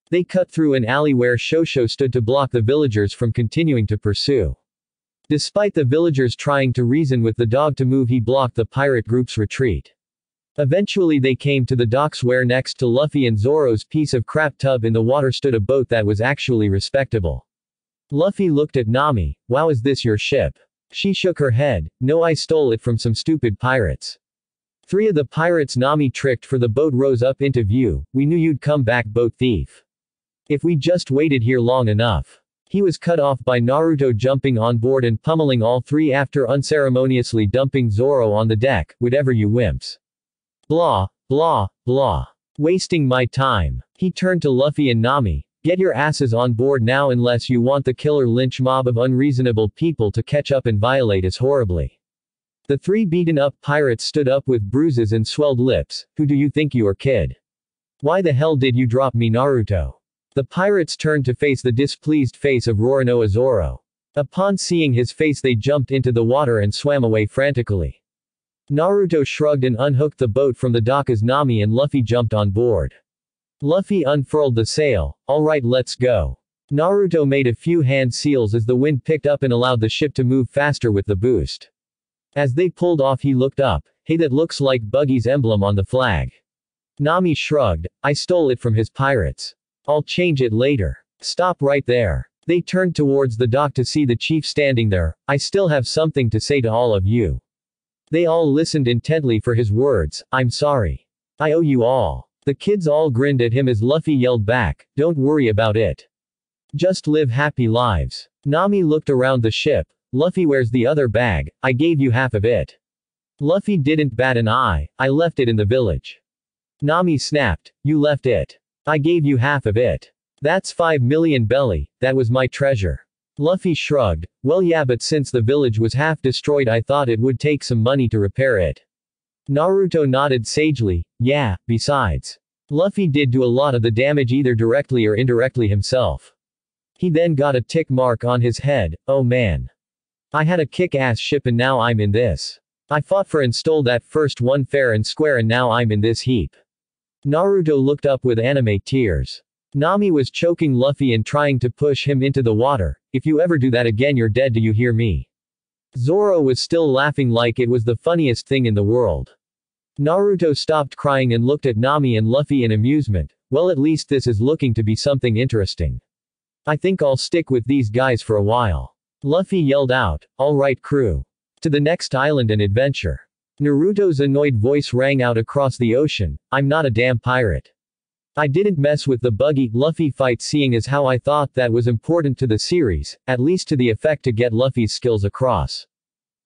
They cut through an alley where Shosho stood to block the villagers from continuing to pursue. Despite the villagers trying to reason with the dog to move, he blocked the pirate group's retreat. Eventually they came to the docks where next to Luffy and Zoro's piece of crap tub in the water stood a boat that was actually respectable. Luffy looked at Nami, wow, is this your ship? She shook her head, no, I stole it from some stupid pirates. 3 of the pirates Nami tricked for the boat rose up into view, we knew you'd come back, boat thief. If we just waited here long enough. He was cut off by Naruto jumping on board and pummeling all 3 after unceremoniously dumping Zoro on the deck, whatever you wimps. Blah, blah, blah. Wasting my time. He turned to Luffy and Nami, get your asses on board now unless you want the killer lynch mob of unreasonable people to catch up and violate us horribly. The 3 beaten up pirates stood up with bruises and swelled lips, who do you think you are, kid? Why the hell did you drop me, Naruto? The pirates turned to face the displeased face of Roronoa Zoro. Upon seeing his face they jumped into the water and swam away frantically. Naruto shrugged and unhooked the boat from the dock as Nami and Luffy jumped on board. Luffy unfurled the sail, alright let's go. Naruto made a few hand seals as the wind picked up and allowed the ship to move faster with the boost. As they pulled off he looked up, hey that looks like Buggy's emblem on the flag. Nami shrugged, I stole it from his pirates. I'll change it later. Stop right there. They turned towards the dock to see the chief standing there, I still have something to say to all of you. They all listened intently for his words, I'm sorry. I owe you all. The kids all grinned at him as Luffy yelled back, don't worry about it. Just live happy lives. Nami looked around the ship, Luffy where's the other bag, I gave you half of it. Luffy didn't bat an eye, I left it in the village. Nami snapped, you left it. I gave you half of it. That's 5 million belly, that was my treasure. Luffy shrugged, well yeah but since the village was half destroyed I thought it would take some money to repair it. Naruto nodded sagely, yeah, besides. Luffy did do a lot of the damage either directly or indirectly himself. He then got a tick mark on his head, oh man. I had a kick-ass ship and now I'm in this. I fought for and stole that first one fair and square and now I'm in this heap. Naruto looked up with anime tears. Nami was choking Luffy and trying to push him into the water, if you ever do that again you're dead, do you hear me? Zoro was still laughing like it was the funniest thing in the world. Naruto stopped crying and looked at Nami and Luffy in amusement, well at least this is looking to be something interesting. I think I'll stick with these guys for a while. Luffy yelled out, alright crew. To the next island and adventure. Naruto's annoyed voice rang out across the ocean, I'm not a damn pirate. I didn't mess with the buggy Luffy fight seeing as how I thought that was important to the series, at least to the effect to get Luffy's skills across.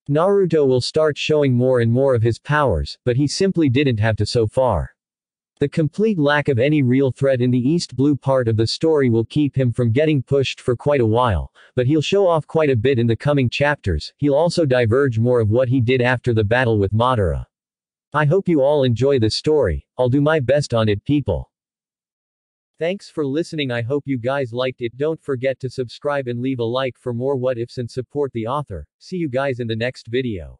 Naruto will start showing more and more of his powers, but he simply didn't have to so far. The complete lack of any real threat in the East Blue part of the story will keep him from getting pushed for quite a while, but he'll show off quite a bit in the coming chapters. He'll also diverge more of what he did after the battle with Madara. I hope you all enjoy the story, I'll do my best on it people. Thanks for listening, I hope you guys liked it, don't forget to subscribe and leave a like for more what ifs and support the author, see you guys in the next video.